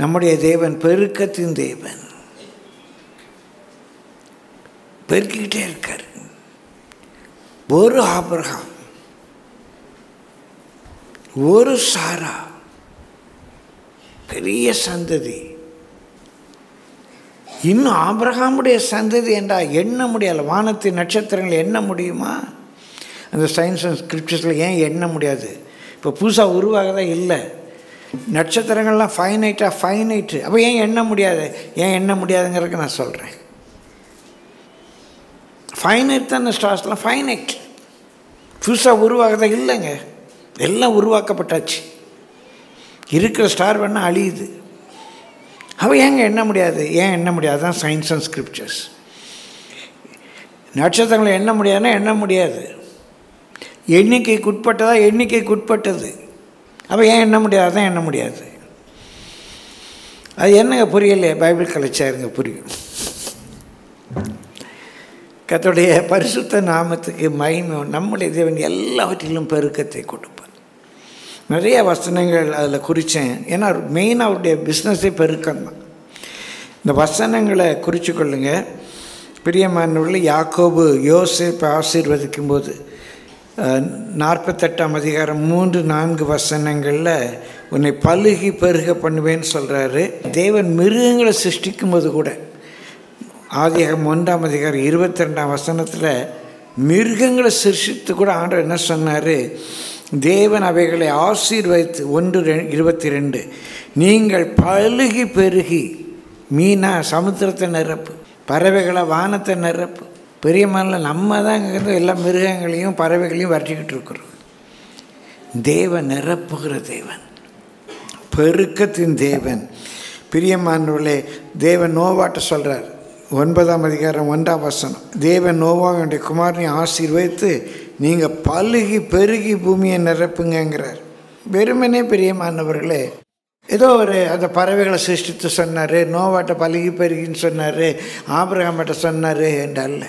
நம்முடைய தேவன் பெருக்கத்தின் தேவன். பெருக்கிக்கிட்டே இருக்கார். ஒரு ஆபிரகாம், ஒரு சாரா, பெரிய சந்ததி. இன்னும் ஆபிரகாமுடைய சந்ததி என்றால் எண்ண முடியலை. வானத்தின் நட்சத்திரங்களை எண்ண முடியுமா? அந்த சயின்ஸ் அண்ட் ஸ்கிரிப்சர்ஸில் ஏன் எண்ண முடியாது? இப்போ புதுசாக உருவாகதான் இல்லை. நட்சத்திரங்கள்லாம் ஃபைனைட்டு. அப்போ ஏன் எண்ண முடியாதுங்கிறதுக்கு நான் சொல்கிறேன். ஃபைனைட் தான் இந்த ஸ்டார்ஸ்லாம் ஃபைனைட். புதுசாக உருவாகதான் இல்லைங்க. எல்லாம் உருவாக்கப்பட்டாச்சு. இருக்கிற ஸ்டார் வேணால் அழியுது. அவள் ஏங்க எண்ண முடியாது? தான் சயின்ஸ் அண்ட் ஸ்கிரிப்சர்ஸ். நட்சத்திரங்களை எண்ண முடியாது. எண்ணிக்கைக்குட்பட்டது. அப்போ ஏன் எண்ண முடியாது? அது என்னங்க புரியலையே? பைபிள் கலைச்சாருங்க, புரியும். கர்த்தருடைய பரிசுத்த நாமத்துக்கு மகிமை. நம்முடைய தேவன் எல்லாவற்றிலும் பெருக்கத்தை கொடுப்பார். நிறைய வசனங்கள் அதில் குறித்தேன். ஏன்னா மெயினாக அவருடைய பிஸ்னஸே பெருக்கம் தான். இந்த வசனங்களை குறித்து கொள்ளுங்க. பிரியமானவர்கள், யாக்கோபு யோசேப்பை ஆசீர்வதிக்கும் போது 48ஆம் அதிகாரம் 3-4 வசனங்களில் உன்னை பலுகி பெருக பண்ணுவேன்னு சொல்கிறாரு. தேவன் மிருகங்களை சிருஷ்டிக்கும் போது கூட ஆதியாகமம் 1ஆம் அதிகாரம் 22ஆம் வசனத்தில் மிருகங்களை சிருஷ்டித்து கூட ஆண்டவர் என்ன சொன்னார்? தேவன் அவைகளை ஆசீர்வதித்து 1:22 நீங்கள் பலுகி பெருகி மீனா சமுத்திரத்தை நிரப்பு, பறவைகளை வானத்தை நிரப்பு. பெரியமான நம்ம தான் இங்கேருந்து எல்லா மிருகங்களையும் பறவைகளையும் வரைச்சிக்கிட்டு இருக்கிறோம். தேவன் நிரப்புகிற தேவன், பெருக்கத்தின் தேவன். பிரியமானவர்களே, தேவன் நோவாட்ட சொல்கிறார் 9ஆம் அதிகாரம் 1ஆம் வசனம். தேவன் நோவாவுடைய குமாரனை ஆசீர்வதித்து நீங்கள் பலுகி பெருகி பூமியை நிரப்புங்கிறார். வெறுமனே பிரியமானவர்களே ஏதோ அந்த பறவைகளை சிருஷ்டித்து சொன்னார், நோவாட்ட பலுகி பெருகின்னு சொன்னார், ஆபிரகாமிட்ட சொன்னார் என்றல்ல.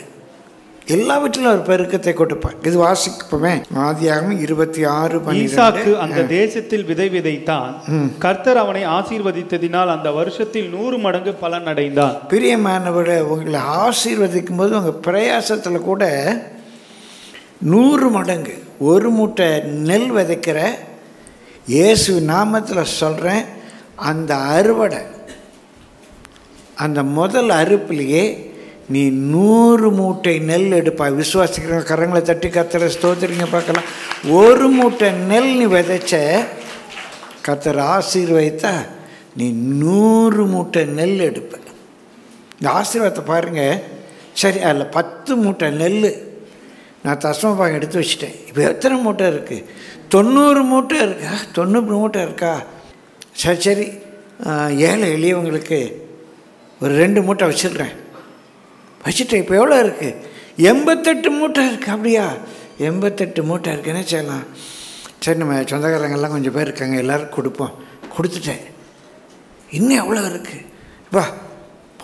எல்லாவற்றிலும் அவர் பெருக்கத்தை கொடுப்பார். இது வாசிப்போமே. ஆதியாகமம் 26:12. ஈசாக்கு அந்த தேசத்தில் விதை விதைத்தான். கர்த்தர் அவனை ஆசீர்வதித்ததினால் அந்த வருஷத்தில் 100 மடங்கு பலன் அடைந்தான். பிரியமானவரை, உங்களை ஆசீர்வதிக்கும் போது உங்கள் பிரயாசத்தில் கூட 100 மடங்கு. ஒரு மூட்டை நெல் விதைக்கிற இயேசு நாமத்தில் சொல்கிறேன், அந்த அறுவடை, அந்த முதல் அறுப்புலேயே நீ 100 மூட்டை நெல் எடுப்பாய். விசுவாசிக்கிறவங்க கரங்களை தட்டி கர்த்தரை ஸ்தோத்திரிங்க பார்க்கலாம். ஒரு மூட்டை நெல் நீ விதைச்ச, கர்த்தர் ஆசீர்வதித்தா நீ 100 மூட்டை நெல் எடுப்ப. இந்த ஆசீர்வாதத்தை பாருங்கள். சரி, அதில் 10 மூட்டை நெல் நான் தசமபாகம் எடுத்து வச்சுட்டேன். இப்போ எத்தனை மூட்டை இருக்குது? 90 மூட்டை இருக்கா? 90 மூட்டை இருக்கா? சரி சரி, ஏழை எளியவங்களுக்கு ஒரு 2 மூட்டை வச்சிடுறேன். வச்சுட்டேன். இப்போ எவ்வளோ இருக்குது? 88 மூட்டை இருக்குது. அப்படியா? 88 மூட்டை இருக்குது. என்ன செய்யலாம்? சரி, நம்ம சொந்தக்காரங்கெல்லாம் கொஞ்சம் பேர் இருக்காங்க, எல்லோரும் கொடுப்போம். கொடுத்துட்டேன். இன்னும் எவ்வளோ இருக்குது? பா,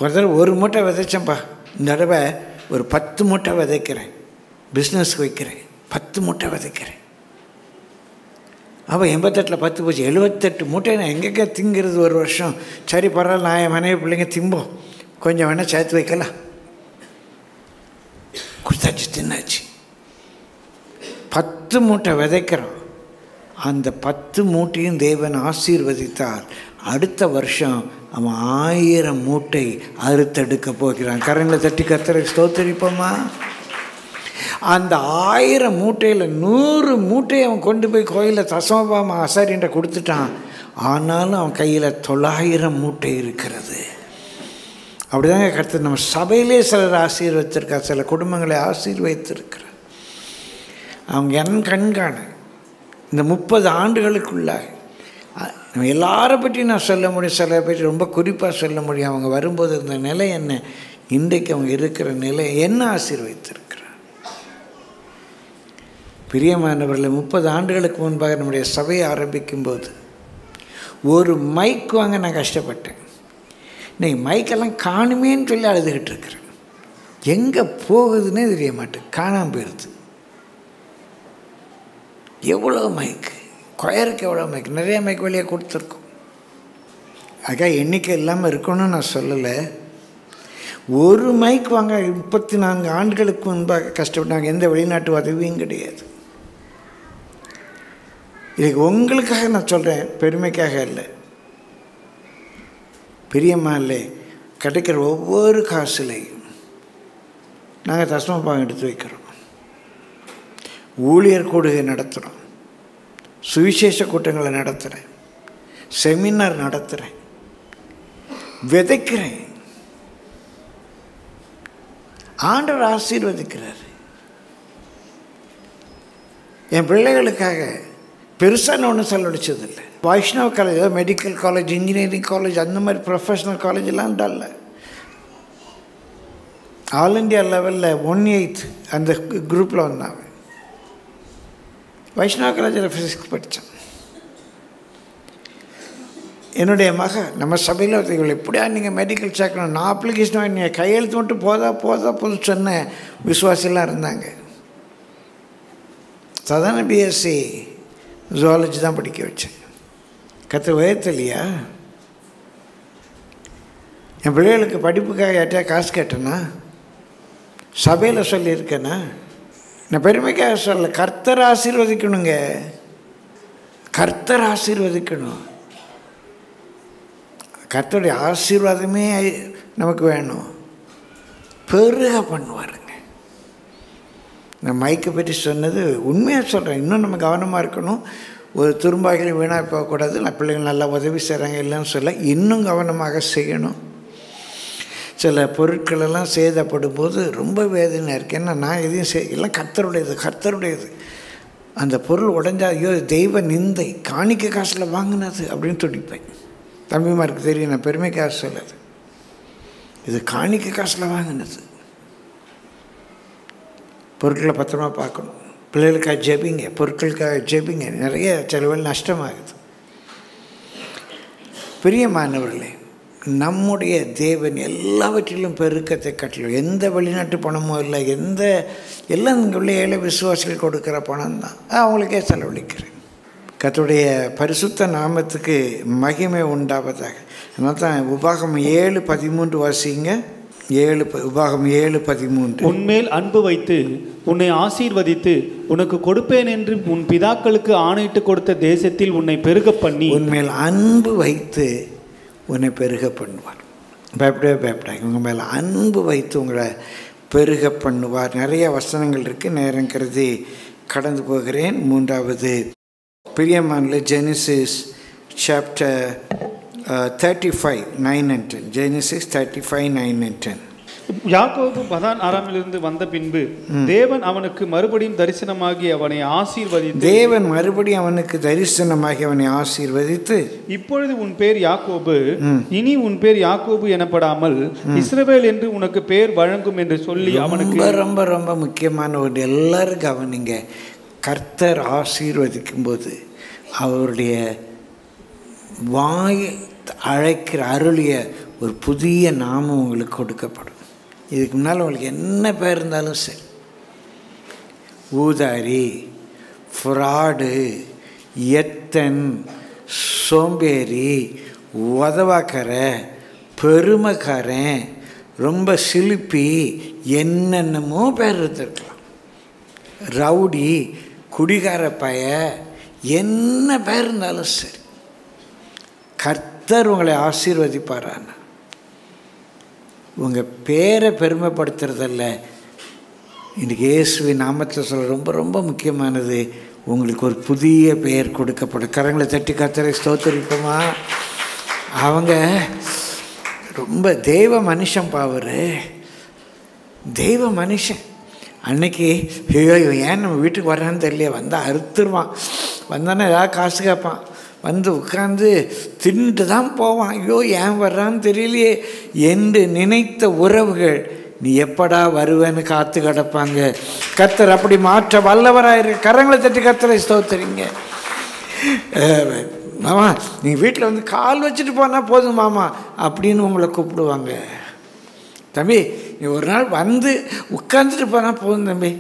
ஒரு தடவை 1 மூட்டை விதைச்சேன்ப்பா, இந்த தடவை ஒரு 10 மூட்டை விதைக்கிறேன், பிஸ்னஸ்க்கு வைக்கிறேன், 10 மூட்டை விதைக்கிறேன். அப்போ 88 10 போச்சு, 78 மூட்டை. நான் எங்கெங்கே திங்கிறது ஒரு வருஷம்? சரி பரவாயில்ல, நான் என் மனைவி பிள்ளைங்க திம்போம், கொஞ்சம் வேணால் சேர்த்து வைக்கலாம். கொடுத்தாச்சு, தின்னாச்சு. 10 மூட்டை விதைக்கிறோம். அந்த 10 மூட்டையும் தேவன் ஆசீர்வதித்தார். அடுத்த வருஷம் அவன் 1000 மூட்டை அறுத்தெடுக்க போகிறான். கரங்களை தட்டி கர்த்தரை ஸ்தோத்திரிப்போமா? அந்த 1000 மூட்டையில் 100 மூட்டையை அவன் கொண்டு போய் கோயிலில் தசமபாகம் ஆசாரியன்ட்ட கொடுத்துட்டான். ஆனாலும் அவன் கையில் 900 மூட்டை இருக்கிறது. அப்படிதாங்க கர்த்தர் நம்ம சபையிலே சிலர் ஆசீர்வதித்திருக்கார், சில குடும்பங்களை ஆசீர்வதித்திருக்கிறார். அவங்க என் கண்காண இந்த 30 ஆண்டுகளுக்குள்ளாக நம்ம எல்லாரை பற்றி நான் சொல்ல முடியும், சில பற்றி ரொம்ப குறிப்பாக சொல்ல முடியும். அவங்க வரும்போது இந்த நிலை என்ன, இன்றைக்கு அவங்க இருக்கிற நிலை என்ன ஆசீர்வதித்திருக்கிறார். பிரியமானவர்களை, 30 ஆண்டுகளுக்கு முன்பாக நம்முடைய சபையை ஆரம்பிக்கும்போது ஒரு மைக் வாங்க நான் கஷ்டப்பட்டேன். இன்னைக்கு மைக்கெல்லாம் காணுமேன்னு சொல்லி அழுதுகிட்டு இருக்கிறேன். எங்கே போகுதுன்னே தெரிய மாட்டேன், காணாமல் போயிடுது. எவ்வளோ மைக்கு, கொயருக்கு எவ்வளோ மைக், நிறைய மைக் வழியாக கொடுத்துருக்கோம். அதுக்காக எண்ணிக்கை இல்லாமல் இருக்கணும்னு நான் சொல்லலை. ஒரு மைக் வாங்க 34 ஆண்டுகளுக்கு முன்பாக கஷ்டப்பட்டாங்க. எந்த வெளிநாட்டு உதவியும் கிடையாது. இதுக்கு உங்களுக்காக நான் சொல்கிறேன், பெருமைக்காக இல்லை. பிரியமானே, கிடைக்கிற ஒவ்வொரு காசுலையும் நாங்கள் தசமபாகம் எடுத்து வைக்கிறோம். ஊழியர் கூடுகை நடத்துகிறோம், சுவிசேஷ கூட்டங்களை நடத்துகிறேன், செமினார் நடத்துகிறேன், விதைக்கிறேன். ஆண்டவர் ஆசீர்வதிக்கிறார். என் பிள்ளைகளுக்காக பெருசாக ஒன்றும் செலவழிச்சதில்லை. Vaishnava college, medical college, engineering college, அந்த மாதிரி ப்ரொஃபஷ்னல் காலேஜெல்லாம் இல்லை. ஆல் இண்டியா லெவலில் 1/8 அந்த குரூப்பில் வந்தாங்க. வைஷ்ணவ காலேஜில் ஃபிசிக்ஸ் படித்தேன். என்னுடைய நம்ம சபையில் இவங்களை எப்படியா நீங்கள் மெடிக்கல் சேர்க்கணும், நான் அப்ளிகேஷன் வாங்கி கையெழுத்து மட்டும் போதும் சொன்ன விசுவாசிலாம் இருந்தாங்க. சாதாரண பிஎஸ்சி ஜுவாலஜி தான் படிக்க வச்சேன். கற்று உயர்த்தலையா? என் பிள்ளைகளுக்கு படிப்புக்காக யார்ட்டையா காசு கேட்டேன்னா, சபையில் சொல்லியிருக்கேன்னா, நான் பெருமைக்காக சொல்ல. கர்த்தர் ஆசீர்வதிக்கணுங்க, கர்த்தர் ஆசீர்வதிக்கணும். கர்த்தருடைய ஆசீர்வாதமே நமக்கு வேணும். பெருக பண்ணுவாருங்க. நான் மைக்கை பற்றி சொன்னது உண்மையாக சொல்கிறேன். இன்னும் நம்ம கவனமாக இருக்கணும். ஒரு துரும்பாகிலும் வீணாக போகக்கூடாது. நான் பிள்ளைகள் நல்லா உதவி செய்கிறாங்க இல்லைன்னு சொல்ல, இன்னும் கவனமாக செய்யணும். சில பொருட்களெல்லாம் சேதப்படும் போது ரொம்ப வேதனையாக இருக்குது. ஏன்னா நான் எதையும் எல்லாம் கர்த்தருடையது. அந்த பொருள் உடைஞ்சா, ஐயோ தெய்வ நிந்தை, காணிக்க காசில் வாங்கினது அப்படின்னு துடிப்பேன். தம்பிமாருக்கு தெரியும், நான் பெருமை காசு சொல்லாது, இது காணிக்க காசில் வாங்கினது. பொருட்களை பத்திரமா பார்க்கணும். பிள்ளைகளுக்காக ஜெபிங்க, பொருட்களுக்காக ஜெபிங்க. நிறைய செலவில் நஷ்டமாகுது. பிரியமானவர்களே, நம்முடைய தேவன் எல்லாவற்றிலும் பெருக்கத்தை கட்டலும். எந்த வெளிநாட்டு பணமோ இல்லை, எல்லாம் இங்குள்ள ஏழை விசுவாசிகள் கொடுக்குற பணம் தான், அவங்களுக்கே செலவழிக்கிறேன். கர்த்தருடைய பரிசுத்த நாமத்துக்கு மகிமை உண்டாவதாக. அதனால தான் உபாகமம் 7:13 வாசிங்க. உபாகமம் 7:13. உன்மேல் அன்பு வைத்து உன்னை ஆசீர்வதித்து உனக்கு கொடுப்பேன் என்று உன் பிதாக்களுக்கு ஆணையிட்டு கொடுத்த தேசத்தில் உன்னை பெருக பண்ணி. உன்மேல் அன்பு வைத்து உன்னை பெருக பண்ணுவார். பயப்படாங்க. உங்கள் மேலே அன்பு வைத்து உங்களை பெருக பண்ணுவார். நிறைய வசனங்கள் இருக்குது, நேரம் கருதி கடந்து போகிறேன். 3வது பிரியமானல ஜெனிசிஸ் சாப்டர் 35:9-10. ஜெனிசிஸ் 35:9-10. யாக்கோபு பதான் ஆராமிலிருந்து வந்த பின்பு தேவன் அவனுக்கு மறுபடியும் தரிசனமாகி அவனை ஆசீர்வதித்து இப்பொழுது உன் பேர் யாக்கோபு, இனி உன் பேர் யாக்கோபு எனப்படாமல் இஸ்ரவேல் என்று உனக்கு பேர் வழங்கும் என்று சொல்லி அவனுக்கு. ரொம்ப ரொம்ப முக்கியமான ஒரு எல்லாரும் கவனிங்க. கர்த்தர் ஆசீர்வதிக்கும் போது அவருடைய வாய் அழைக்கிற அருளிய ஒரு புதிய நாமம் உங்களுக்கு கொடுக்கப்படும். இதுக்கு முன்னால் உங்களுக்கு என்ன பேர் இருந்தாலும் சரி, ஊதாரி, ஃப்ராடு, எத்தன், சோம்பேறி, உதவாக்கரை, பெருமைக்காரன், ரொம்ப சிலிப்பி, என்னென்னமோ பேர் இருந்திருக்கலாம், ரவுடி, குடிகார பய, என்ன பேர் இருந்தாலும் சரி, கர்த்தர் உங்களை ஆசீர்வதிப்பாரான. உங்கள் பேரை பெருமைப்படுத்துறதல்ல, இன்றைக்கி இயேசுவின் நாமத்தில் சொல்ல ரொம்ப ரொம்ப முக்கியமானது, உங்களுக்கு ஒரு புதிய பெயர் கொடுக்கப்படும். கரங்களை தட்டி கர்த்தரை ஸ்தோத்திரிப்போமா. அவங்க ரொம்ப தெய்வ மனுஷன் பாவர், தெய்வ மனுஷன். அன்னைக்கு ஐயோ ஏன் நம்ம வீட்டுக்கு வர்றான்னு தெரியல, வந்தால் அறுத்துருவான், வந்தானே ஏதாவது காசு கேட்பான், வந்து உட்காந்து தின்ட்டு தான் போவான். ஐயோ ஏன் வர்றான்னு தெரியலையே என்று நினைத்த உறவுகள் நீ எப்படா வருவேன்னு காத்து கிடப்பாங்க. கர்த்தர் அப்படி மாற்ற வல்லவராயிரு. கரங்களை தட்டி கர்த்தரை ஸ்தோத்திரிங்க. மாமா நீங்கள் வீட்டில் வந்து கால் வச்சுட்டு போனால் போதும் மாமா அப்படின்னு உங்களை கூப்பிடுவாங்க. தம்பி நீ ஒரு நாள் வந்து உட்காந்துட்டு போனால் போதும் தம்பி,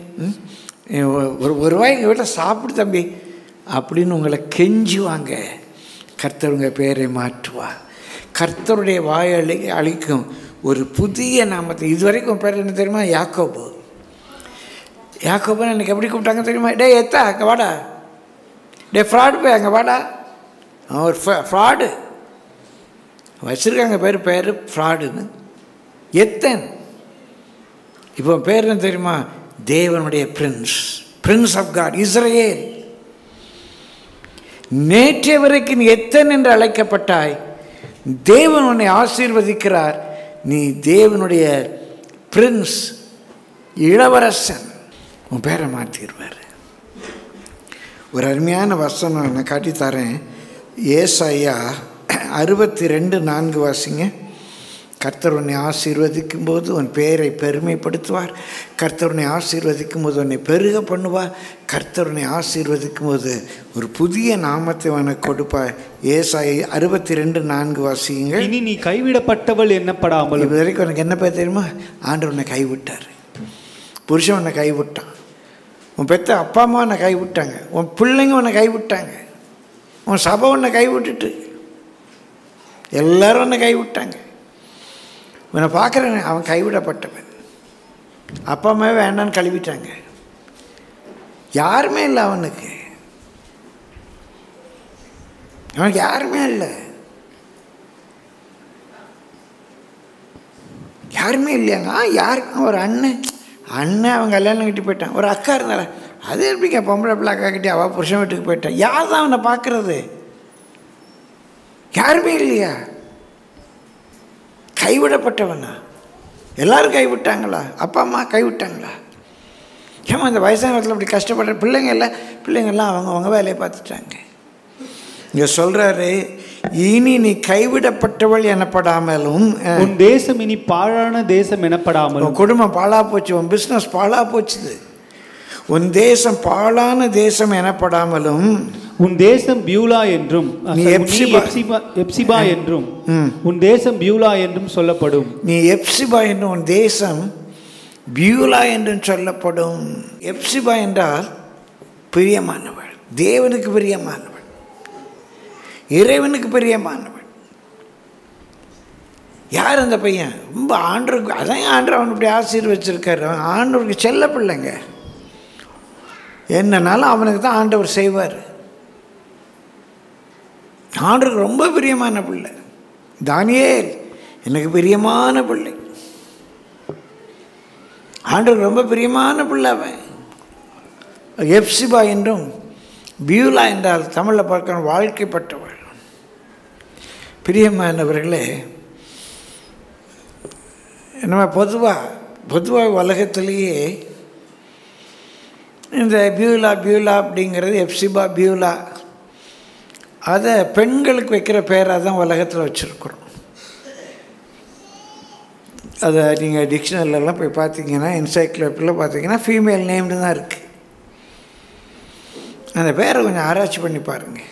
ஒரு வாய் எங்கள் வீட்டில் சாப்பிடு தம்பி அப்படின்னு உங்களை கெஞ்சுவாங்க. கர்த்தர் உங்கள் பேரை மாற்றுவார். கர்த்தருடைய வாய் அழிக்கும் ஒரு புதிய நாமத்தை. இதுவரைக்கும் உன் பேர் என்ன தெரியுமா? யாக்கோபு. யாக்கோபுன்னு எனக்கு எப்படி கூப்பிட்டாங்க தெரியுமா? டே எத்தா அங்கே வாடா, டே ஃப்ராடு போய் அங்கே வாடா. அவன் ஒரு ஃப்ராடு வச்சுருக்காங்க, பேர் ஃப்ராடுன்னு. எத்தன் இப்போ பேர் என்ன தெரியுமா? தேவனுடைய பிரின்ஸ் ஆஃப் காட், இஸ்ரவேல். நேற்றைய வரைக்கும் நீ எத்தன் என்று அழைக்கப்பட்டாய், தேவன் உன்னை ஆசீர்வதிக்கிறார். நீ தேவனுடைய பிரின்ஸ், இளவரசன். உன் பேரை மாற்றிடுவார். ஒரு அருமையான வசனம் நான் காட்டித்தரேன். ஏசாயா 62:4 வாசிங்க. கர்த்தர் உன்னை ஆசீர்வதிக்கும் போது உன் பெயரை பெருமைப்படுத்துவார். கர்த்தர் உன்னை ஆசீர்வதிக்கும் போது உன்னை பெருக பண்ணுவார். கர்த்தர் உன்னை ஆசீர்வதிக்கும் போது ஒரு புதிய நாமத்தை உனக்கு கொடுப்பார். ஏசாயா 62:4 வாசியுங்கள். இனி நீ கைவிடப்பட்டவள் என்னப்படாமல். இது வரைக்கும் உனக்கு என்ன பேர் தெரியுமா? ஆண்டவர் உன்னை கைவிட்டார். புருஷன் உன்னை கைவிட்டான், உன் பெத்த அப்பா அம்மா உன்னை கைவிட்டாங்க, உன் பிள்ளைங்க உன்னை கைவிட்டாங்க, உன் சபை உன்னை கைவிட்டுட்டு எல்லாரும் உன்னை கைவிட்டாங்க. இவனை பார்க்குறேன், அவன் கைவிடப்பட்டவன். அப்பா அம்மாவே வேண்டான்னு கழுவிட்டாங்க. யாருமே இல்லை அவனுக்கு யாருமே இல்லை. யாருமே இல்லையாங்க. யாருக்கும் ஒரு அண்ணன் அவன் கல்யாணம் கட்டி போயிட்டான். ஒரு அக்கா இருந்தால, அது எப்படிங்க பொம்பளை பிள்ளை அக்கா கட்டி அவள் புருஷன் வீட்டுக்கு போயிட்டான். யார் தான் அவனை பார்க்குறது? யாருமே இல்லையா? கைவிடப்பட்டவனா? எல்லோரும் கைவிட்டாங்களா? அப்பா அம்மா கைவிட்டாங்களா? ஏமா இந்த வயசான இடத்துல அப்படி கஷ்டப்படுற பிள்ளைங்கள்லாம் அவங்க வேலையை பார்த்துட்டாங்க. இங்கே சொல்கிறாரு, இனி நீ கைவிடப்பட்டவள் எனப்படாமலும், உன் தேசம் இனி பாழான தேசம் எனப்படாமலும். உன் குடும்பம் பாழா போச்சு, உன் பிஸ்னஸ் பாழா போச்சுது. உன் தேசம் பாழான தேசம் எனப்படாமலும், உன் தேசம் பியூலா என்றும் நீ எப்சிபா என்றும் உன் தேசம் பியூலா என்றும் சொல்லப்படும். நீ எப்சிபா என்றும் உன் தேசம் பியூலா என்றும் சொல்லப்படும். எப்சிபா என்றால் பிரியமானவள், தேவனுக்கு பிரியமானவள், இறைவனுக்கு பிரியமானவள். யார் அந்த பையன்? ரொம்ப ஆண்டவருக்கு, அதான் ஆண்டவர் அவன் இப்படி ஆசீர்வச்சிருக்காரு. ஆண்டவருக்கு செல்ல பிள்ளைங்க, என்னன்னாலும் அவனுக்கு தான் ஆண்டவர் செய்வார். ஆண்டவருக்கு ரொம்ப பிரியமான பிள்ளை தானியேல், எனக்கு பிரியமான பிள்ளை. ஆண்டவருக்கு ரொம்ப பிரியமான பிள்ளை அவன். எப்சிபா என்றும் பியூலா என்றால் தமிழில் பார்க்க வாழ்க்கைப்பட்டவள். பிரியமானவர்களே, நம்ம பொதுவாக உலகத்திலேயே இந்த பியூலா அப்படிங்கிறது, எப்சிபா பியூலா, அதை பெண்களுக்கு வைக்கிற பேராக தான் உலகத்தில் வச்சுருக்குறோம். அதை நீங்கள் டிக்ஷனரிலலாம் போய் பார்த்தீங்கன்னா, என்சைக்ளோபீடியாவில் பார்த்தீங்கன்னா ஃபீமேல் நேம்டு தான் இருக்குது. அந்த பேரை கொஞ்சம் ஆராய்ச்சி பண்ணி பாருங்கள்.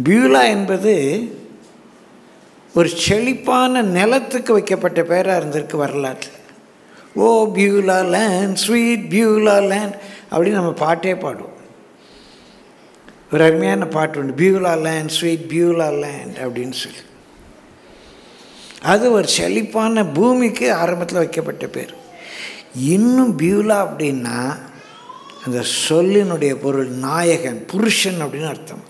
பியூலா என்பது ஒரு செழிப்பான நிலத்துக்கு வைக்கப்பட்ட பேராக இருந்திருக்கு வரலாற்றில். O Beulah land, sweet Beulah land அப்படின்னு நம்ம பாட்டே பாடுவோம். ஒரு அருமையான பாட்டு உண்டு, Beulah land, sweet Beulah land அப்படின்னு சொல்லி. அது ஒரு செழிப்பான பூமிக்கு ஆரம்பத்தில் வைக்கப்பட்ட பேர். இன்னும் பியூலா அப்படின்னா அந்த சொல்லினுடைய பொருள் நாயகன், புருஷன் அப்படின்னு அர்த்தம்.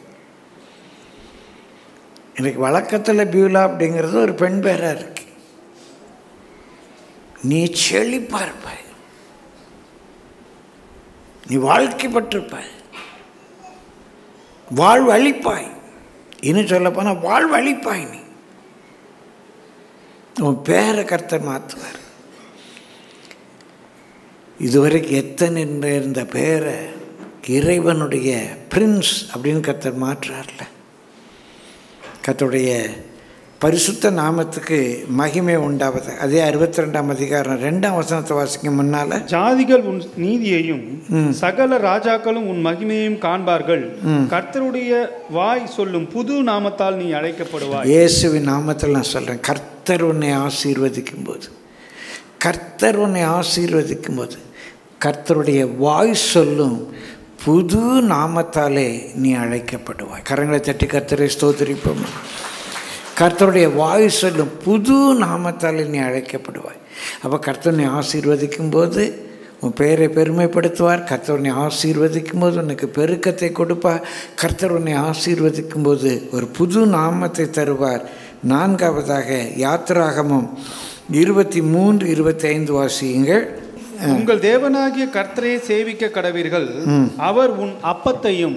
எனக்கு வழக்கத்தில் பியூலா அப்படிங்கிறது ஒரு பெண் பேராக இருக்கு. நீ செழிப்பாக இருப்பாய், நீ வாழ்க்கைப்பட்டிருப்பாய், வாழ்வு அளிப்பாய். இன்னும் சொல்லப்போனால் வாழ்வு அளிப்பாய். நீ உன் பேரை கர்த்தர் மாற்றுவார். இதுவரைக்கும் எத்தனை இருந்த பேரை இறைவனுடைய பிரின்ஸ் அப்படின்னு கர்த்தர் மாற்றுறார்ல. கர்த்தருடைய பரிசுத்த நாமத்துக்கு மகிமை உண்டாவது. அதே 62ஆம் அதிகாரம் 2ஆம் வசனத்தை வாசிக்க முன்னால, ஜாதிகள் உன் நீதியையும் சகல ராஜாக்களும் உன் மகிமையையும் காண்பார்கள். கர்த்தருடைய வாய் சொல்லும் புது நாமத்தால் நீ அழைக்கப்படுவாய். இயேசுவின் நாமத்தில் நான் சொல்கிறேன், கர்த்தர் உன்னை ஆசீர்வதிக்கும் போது, கர்த்தர் உன்னை ஆசீர்வதிக்கும் போது கர்த்தருடைய வாய் சொல்லும் புது நாமத்தாலே நீ அழைக்கப்படுவாய். கரங்களை தட்டி கர்த்தரை ஸ்தோத்திரிப்போம். கர்த்தருடைய வாய் சொல்லும் புது நாமத்தாலே நீ அழைக்கப்படுவாய். அப்போ கர்த்தனை ஆசீர்வதிக்கும் போது உன் பெயரை பெருமைப்படுத்துவார். கர்த்தர் உன்னை ஆசீர்வதிக்கும் போது உனக்கு பெருக்கத்தை கொடுப்பார். கர்த்தர் உன்னை ஆசீர்வதிக்கும் போது ஒரு புது நாமத்தை தருவார். 4ஆவதாக யாத்திராகமம் 23:25 வாசியுங்கள். உங்கள் தேவனாகிய கர்த்தரை சேவிக்க கடவீர்கள். அவர் உன் அப்பத்தையும்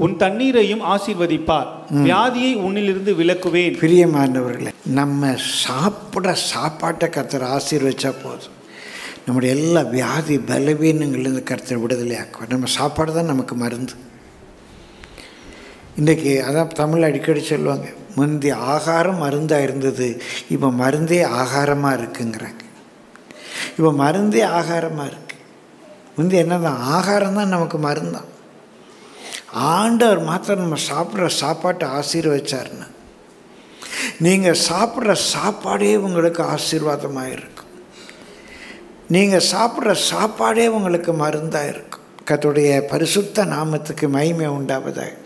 உன் தண்ணீரையும் ஆசீர்வதிப்பார். வியாதியை உன்னிலிருந்து விலக்குவேன். பிரியமானவர்களே, நம்ம சாப்பிட்ற சாப்பாட்டை கர்த்தர் ஆசீர்வதிச்சா போதும். நம்முடைய எல்லா வியாதி பலவீனங்கள்லேருந்து கர்த்தர் விடுதலை ஆக்குவார். நம்ம சாப்பாடு தான் நமக்கு மருந்து. இன்றைக்கி அதான் தமிழ் அடிக்கடி சொல்லுவாங்க, முந்தி ஆகாரம் மருந்தாக இருந்தது, இப்போ மருந்தே ஆகாரமாக இருக்குங்கிறாங்க. இப்போ மருந்தே ஆகாரமாக இருக்குது. முந்தி என்ன தான் ஆகாரம் தான் நமக்கு மருந்தான். ஆண்டவர் மாத்திரம் நம்ம சாப்பிட்ற சாப்பாட்டை ஆசீர்வதிச்சாருன்னா, நீங்கள் சாப்பிட்ற சாப்பாடே உங்களுக்கு ஆசீர்வாதமாக இருக்கும். நீங்கள் சாப்பிட்ற சாப்பாடே உங்களுக்கு மருந்தாக இருக்கும். கர்த்தருடைய பரிசுத்த நாமத்துக்கு மகிமை உண்டாவதாக.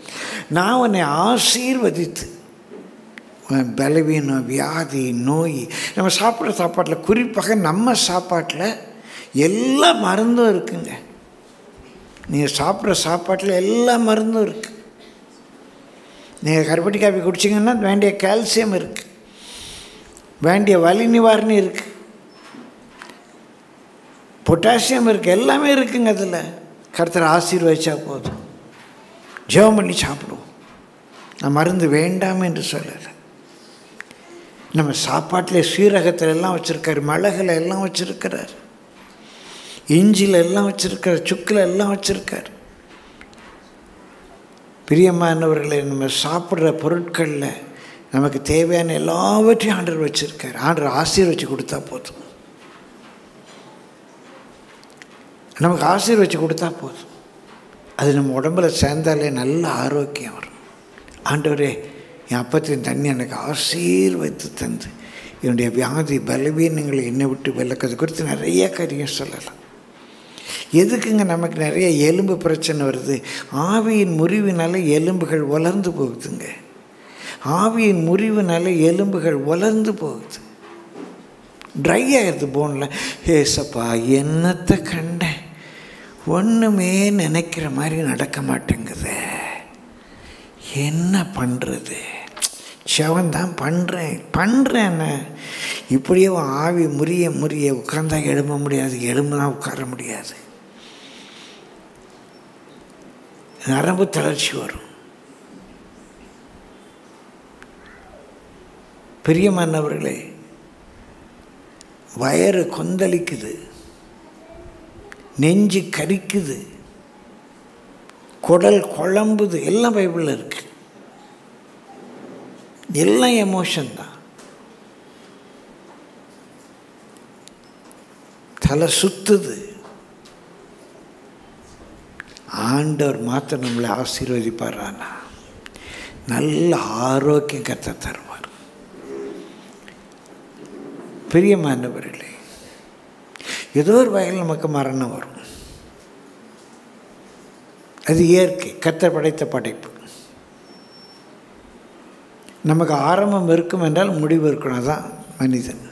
நான் உன்னை ஆசீர்வதித்து பலவீனம், வியாதி, நோய், நம்ம சாப்பிட்ற சாப்பாட்டில், குறிப்பாக நம்ம சாப்பாட்டில் எல்லா மருந்தும் இருக்குங்க. நீங்கள் சாப்பிட்ற சாப்பாட்டில் எல்லா மருந்தும் இருக்குது. நீங்கள் கருப்பட்டி காப்பி குடிச்சிங்கன்னா வேண்டிய கால்சியம் இருக்குது, வேண்டிய வலி நிவாரணி இருக்குது, பொட்டாசியம் இருக்குது, எல்லாமே இருக்குங்க. அதில் கர்த்தர் ஆசீர்வதிச்சா போதும். ஜெபம் பண்ணி சாப்பிடுவோம். நான் மருந்து வேண்டாம் என்று சொல்லலை. நம்ம சாப்பாட்டில் சீரகத்தில் எல்லாம் வச்சுருக்காரு, மிளகுல எல்லாம் வச்சுருக்கிறார், இஞ்சியில் எல்லாம் வச்சுருக்கார், சுக்கில் எல்லாம் வச்சுருக்கார். பிரியமானவர்களை, நம்ம சாப்பிட்ற பொருட்களில் நமக்கு தேவையான எல்லாவற்றையும் ஆண்டவர் வச்சுருக்கார். ஆண்டவர் ஆசீர்வதிச்சு கொடுத்தா போதும். நமக்கு ஆசீர்வதிச்சு கொடுத்தா போதும். அது நம்ம உடம்புல சேர்ந்தாலே நல்ல ஆரோக்கியம் வரும். ஆண்டவரே, என் அப்பத்தின் தண்ணி எனக்கு ஆசீர்வதித்து தந்து என்னுடைய வியாதி பலவீனங்களை என்னை விட்டு விளக்கிறது குறித்து நிறைய காரியம் சொல்லலாம். எதுக்குங்க நமக்கு நிறைய எலும்பு பிரச்சனை வருது? ஆவியின் முறிவினால எலும்புகள் வளர்ந்து போகுதுங்க. ஆவியின் முறிவினால எலும்புகள் வளர்ந்து போகுது, ட்ரை ஆகிடுது போனில். ஏசப்பா, என்னத்தை கண்டேன், ஒன்றுமே நினைக்கிற மாதிரி நடக்க மாட்டேங்குது, என்ன பண்ணுறது? செவன்தான் பண்ணுறேன்னு இப்படியே ஆவி முறிய உட்கார்ந்தா எழும்ப முடியாது, எழும்புனா உட்கார முடியாது, நரம்பு தளர்ச்சி வரும். பிரியமானவர்களே, வயறு கொந்தளிக்குது, நெஞ்சு கரிக்குது, குடல் குழம்புது, எல்லாம் பைபிளில் இருக்கு. எல்லாம் எமோஷன் தான். தலை சுத்துது. ஆண்டவர் மாத்திரம் நம்மளை ஆசீர்வதிப்பாரானா நல்ல ஆரோக்கியம் கர்த்தர் தருவார். பிரியமானவர்களே, ஏதோ ஒரு வகையில் நமக்கு மரணம் வரும். அது இயற்கை, கர்த்தர் படைத்த படைப்பு. நமக்கு ஆரம்பம் இருக்கும் என்றால் முடிவு இருக்கணும். அதுதான் மனிதன்.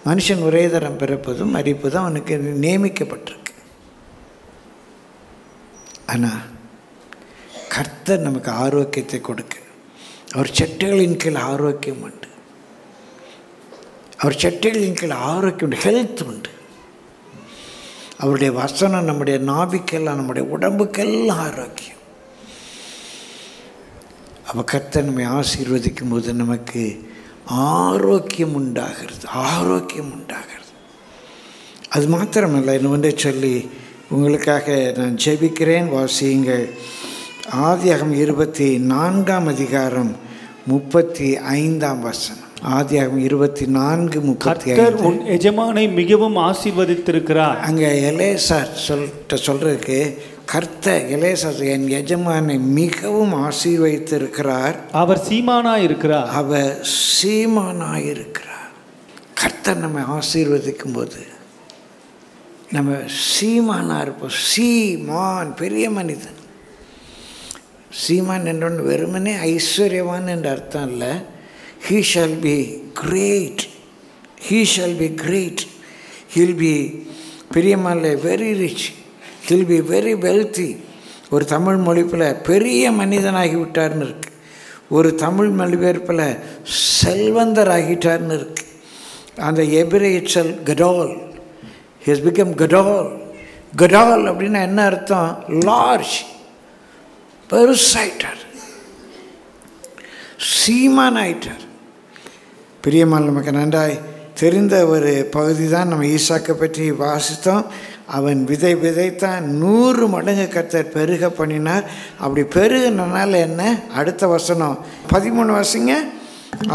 மனுஷன் ஒரே தரம் பிறப்பதும் மரிப்பதும் அவனுக்கு நியமிக்கப்பட்டிருக்கு. ஆனால் கர்த்தர் நமக்கு ஆரோக்கியத்தை கொடுக்க, அவர் சட்டைகளின் கீழ் ஆரோக்கியம் உண்டு, அவர் சட்டைகளின் கீழ் ஆரோக்கியம் உண்டு, ஹெல்த் உண்டு. அவருடைய வசனம் நம்முடைய நாபிக்கெல்லாம், நம்முடைய உடம்புக்கெல்லாம் ஆரோக்கியம். அப்போ கர்த்தர் நம்மை ஆசீர்வதிக்கும் போது நமக்கு ஆரோக்கியம் உண்டாகிறது, ஆரோக்கியம் உண்டாகிறது. அது மாத்திரமல்ல, இன்னும் ஒன்றை சொல்லி உங்களுக்காக நான் ஜெபிக்கிறேன். வாசியுங்கள். ஆதியாகமம் 24 அதிகாரம் 35 வசனம். ஆதியாகமம் 24:35. உன் எஜமானை மிகவும் ஆசீர்வதித்திருக்கிறார். அங்கே எலேசார் சொல்றதுக்கு கர்த்தர் எலேசார் என் எஜமானை மிகவும் ஆசீர்வதித்திருக்கிறார், அவர் சீமானாயிருக்கிறார், அவர் சீமானாயிருக்கிறார். கர்த்தர் நம்மை ஆசீர்வதிக்கும் போது நம்ம சீமானா இருப்போம். சீமான் பெரிய மனிதன். சீமான் என்றொன்று வெறுமனே ஐஸ்வர்யவான் என்ற அர்த்தம் இல்லை. He shall be great. He shall be great. He'll be பெரியமான்ல very rich. He'll be very wealthy. ஒரு தமிழ் மொழிப்பில் பெரிய மனிதனாகி விட்டார்னு இருக்கு. ஒரு தமிழ் மொழிபெயர்ப்பில் செல்வந்தராகிட்டார்னு இருக்கு. அந்த எபிரேய சொல் கடால். He has become கடால். கடால் அப்படின்னா என்ன அர்த்தம்? லார்ஜ், பெருசாயிட்டார், சீமான் ஆயிட்டார். பிரியமான நமக்கு நன்றாய் தெரிந்த ஒரு பகுதி தான் நம்ம ஈசாக்கை பற்றி வாசித்தோம். அவன் விதைத்தான், 100 மடங்கு கர்த்தர் பெருக பண்ணினார். அப்படி பெருகினால என்ன? அடுத்த வசனம் 13 வசங்க.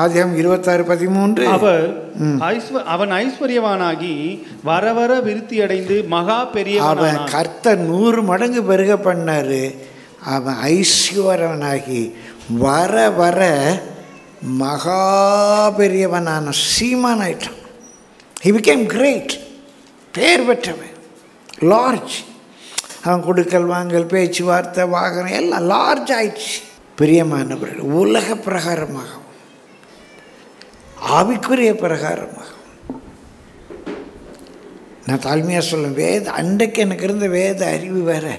ஆதியாகமம் 26:13. அவன் ஐஸ்வர்யவானாகி வர வர விருத்தி அடைந்து மகா பெரிய. அவன் கர்த்தர் 100 மடங்கு பெருக பண்ணாரு. அவன் ஐஸ்வர்யவனாகி வர வர மகா பெரியவனான சீமான் ஆயிட்டான். He became great. பேர் பெற்றவன், லார்ஜ். அவன் கொடுக்கல் வாங்கல், பேச்சுவார்த்தை, வாகனம் எல்லாம் லார்ஜ் ஆயிடுச்சு. பிரியமானவர்கள், உலக பிரகாரமாகவும் ஆவிக்குரிய பிரகாரமாகவும் நான் தாழ்மையாக சொல்லுவேன். அன்றைக்கு எனக்கு இருந்த வேத அறிவு வேறு,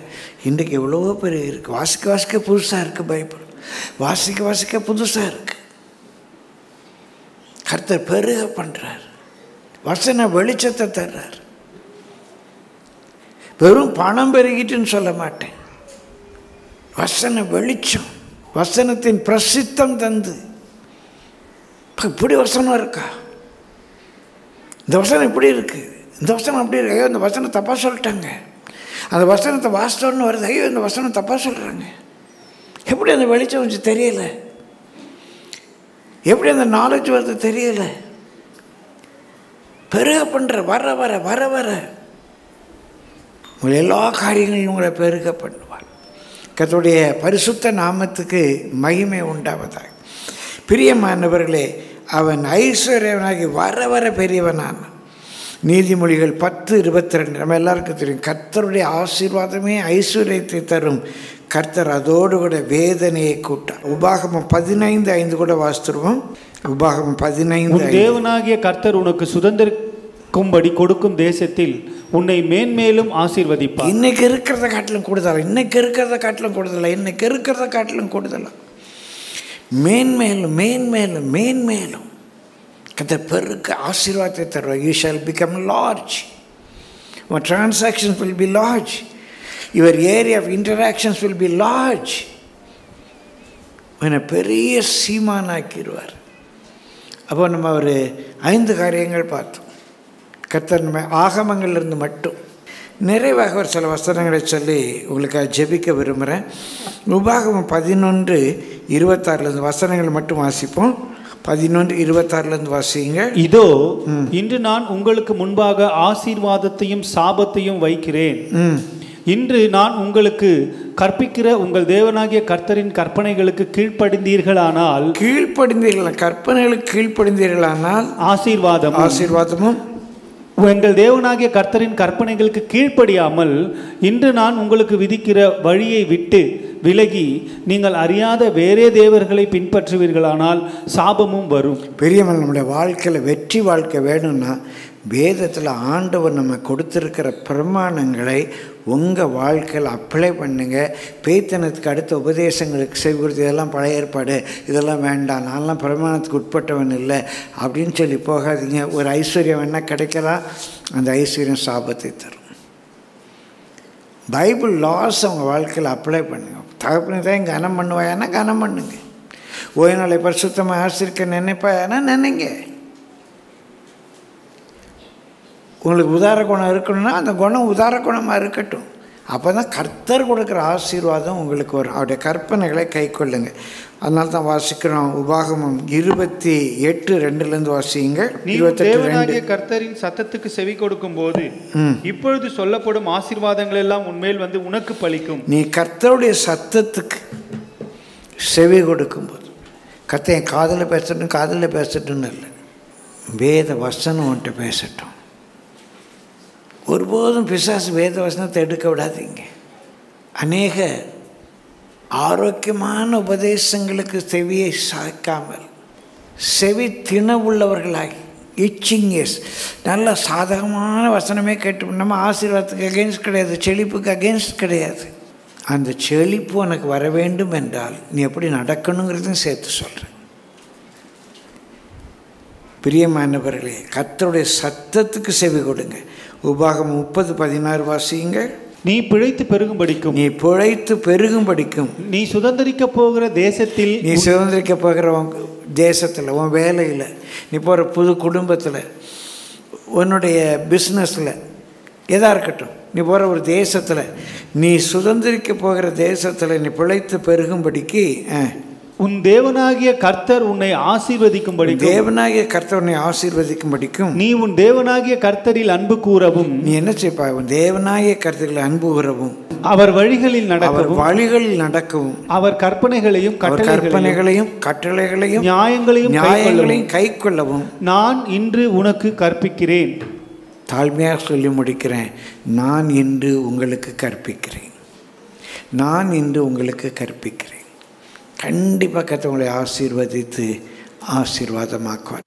இன்றைக்கு எவ்வளவோ பேர் இருக்குது. வாசிக்க புதுசாக இருக்குது. பைபிள் வாசிக்க புதுசாக இருக்குது. கர்த்தர் பெருக பண்ணுறார், வசன வெளிச்சத்தை தர்றார். வெறும் பணம் பெருகிட்டுன்னு சொல்ல மாட்டேன். வசன வெளிச்சம், வசனத்தின் பிரசித்தம் தந்து. இப்படி வசனம் இருக்கா? இந்த வசனம் இப்படி இருக்குது, இந்த வசனம் அப்படி இருக்கு. ஐயோ, இந்த வசனம் தப்பாக சொல்லிட்டாங்க. அந்த வசனத்தை வாசித்தோன்னு வருது. ஐயோ, இந்த வசனம் தப்பாக சொல்கிறாங்க. எப்படி அந்த வெளிச்சம் கொஞ்சம் தெரியலை? எப்படி அந்த நாலேஜ் வருது தெரியலை? பெருக பண்ணுற வர வர வர வர உங்கள் எல்லா காரியங்களிலும் உங்களை பெருக பண்ணுவார். கர்த்தருடைய பரிசுத்த நாமத்துக்கு மகிமை உண்டாவதாக. பிரியமானவர்களே, அவன் ஐஸ்வர்யவனாகி வர வர பெரியவனான. நீதிமொழிகள் 10:22 நம்ம எல்லாருக்கும் தெரியும். கர்த்தருடைய ஆசீர்வாதமே ஐஸ்வர்யத்தை தரும், கர்த்தர் அதோடு கூட வேதனையை கூட்டார். உபாகமம் 15:5 கூட வாசித்துருவோம். உபாகமம் 15:5. தேவனாகிய கர்த்தர் உனக்கு சுதந்திரிக்கும்படி கொடுக்கும் தேசத்தில் உன்னை மேன்மேலும் ஆசீர்வதிப்பார். இன்னைக்கு இருக்கிறத காட்டிலும் கூடுதலா, இன்னைக்கு இருக்கிறத காட்டிலும் கூடுதலா, இன்னைக்கு இருக்கிறத காட்டிலும் கூடுதலா, மேன்மேலும் மேன்மேலும் மேன்மேலும் கர்த்தர் பெருக்க ஆசீர்வாதத்தை தருவார். You shall become large. Your transactions will be large. Your area of interactions will be large. உன்னை பெரிய சீமானாக்கிடுவார். அப்போ நம்ம ஒரு 5 காரியங்கள் பார்த்தோம். கர்த்தர் நம்ம ஆகமங்களிலிருந்து மட்டும் நிறைவாக ஒரு சில வசனங்களை சொல்லி உங்களுக்கு ஜெபிக்க விரும்புகிறேன். உபாகமம் 11:26 வசனங்கள் மட்டும் வாசிப்போம். 11:26 வாசிங்க. இதோ இன்று நான் உங்களுக்கு முன்பாக ஆசீர்வாதத்தையும் சாபத்தையும் வைக்கிறேன். இன்று நான் உங்களுக்கு கற்பிக்கிற உங்கள் தேவனாகிய கர்த்தரின் கற்பனைகளுக்கு கீழ்ப்படிந்தீர்களானால், கற்பனைகளுக்கு கீழ்ப்படிந்தீர்களானால் ஆசீர்வாதமும், எங்கள் தேவனாகிய கர்த்தரின் கற்பனைகளுக்கு கீழ்ப்படியாமல் இன்று நான் உங்களுக்கு விதிக்கிற வழியை விட்டு விலகி நீங்கள் அறியாத வேறே தேவர்களை பின்பற்றுவீர்களானால் சாபமும் வரும். பெரியவன் நம்முடைய வாழ்க்கையில் வெற்றி வாழ்க்கை வேணும்னா வேதத்தில் ஆண்டவர் நம்ம கொடுத்துருக்கிற பிரமாணங்களை உங்கள் வாழ்க்கையில் அப்ளை பண்ணுங்க. பேய்த்தனத்துக்கு அடுத்த உபதேசங்களுக்கு செவி கொடுத்து இதெல்லாம் பழைய ஏற்பாடு, இதெல்லாம் வேண்டாம், நான்லாம் பிரமாணத்துக்கு உட்பட்டவன் இல்லை அப்படின்னு சொல்லி போகாதீங்க. ஒரு ஐஸ்வர்யம் வேணால் கிடைக்கலாம், அந்த ஐஸ்வர்யம் சாபத்தை தரும். பைபிள் லாஸ் அவங்க வாழ்க்கையில் அப்ளை பண்ணுங்க. தகப்பனை தான் கனம் பண்ணுவாயானா கனம் பண்ணுங்க. ஓய்வு நாளை பரிசுத்தமாக ஆசிரிக்க நினைப்பாயானா நினைங்க. உங்களுக்கு உதார குணம் இருக்கணும்னா அந்த குணம் உதார குணமாக இருக்கட்டும். அப்போ தான் கர்த்தர் கொடுக்குற ஆசீர்வாதம் உங்களுக்கு வரும். அவருடைய கற்பனைகளை கை கொள்ளுங்க. அதனால தான் வாசிக்கிறோம். உபாகமம் 28:2 வாசிங்க. 28:2. கர்த்தரின் சத்தத்துக்கு செவி கொடுக்கும் போது இப்பொழுது சொல்லப்படும் ஆசீர்வாதங்கள் எல்லாம் உன்மேல் வந்து உனக்கு பலிக்கும். நீ கர்த்தருடைய சத்தத்துக்கு செவி கொடுக்கும்போது, கர்த்தர் என் காதில் பேசட்டும்னு இல்லை, வேத வசனம் உன்ட்டு பேசட்டும். ஒருபோதும் பிசாசு வேத வசனத்தை எடுக்க விடாதீங்க. அநேக ஆரோக்கியமான உபதேசங்களுக்கு செவியை சாய்க்காமல் செவி திணவுள்ளவர்களாகி இச்சிங்கஸ் நல்ல சாதகமான வசனமே கேட்டு நம்ம ஆசீர்வாதத்துக்கு அகெயின்ஸ்ட் கிடையாது, செழிப்புக்கு அகெயின்ஸ்ட் கிடையாது. அந்த செழிப்பு உனக்கு வர வேண்டும் என்றால் நீ எப்படி நடக்கணுங்கிறதையும் சேர்த்து சொல்கிறேன். பிரியமானவர்களே, கர்த்தருடைய சத்தத்துக்கு செவி கொடுங்க. உபாகமம் 30:16 வாசிங்க. நீ பிழைத்து பெருகும்படிக்கும், நீ சுதந்திரிக்க போகிற தேசத்தில், உன் வேலையில், நீ போகிற புது குடும்பத்தில், உன்னுடைய பிஸ்னஸில், எதாக இருக்கட்டும், நீ போகிற ஒரு தேசத்தில், நீ சுதந்திரிக்க போகிற தேசத்தில் நீ பிழைத்து பெருகும்படிக்கு உன் தேவனாகிய கர்த்தர் உன்னை ஆசீர்வதிக்கும்படிக்கும் நீ உன் தேவனாகிய கர்த்தரில் அன்பு கூறவும். நீ என்ன செய்ப்பா? உன் தேவனாகிய கர்த்தரில் அன்பு கூறவும், அவர் வழிகளில் நடக்கவும், அவர் கற்பனைகளையும் கட்டளைகளையும் நியாயங்களையும் கைக்கொள்ளவும் நான் இன்று உனக்கு கற்பிக்கிறேன். தாழ்மையாக சொல்லி முடிக்கிறேன். நான் இன்று உங்களுக்கு கற்பிக்கிறேன். கண்டிப்பாக கர்த்தர் உங்களை ஆசீர்வதித்து ஆசீர்வாதமாக்குவார்.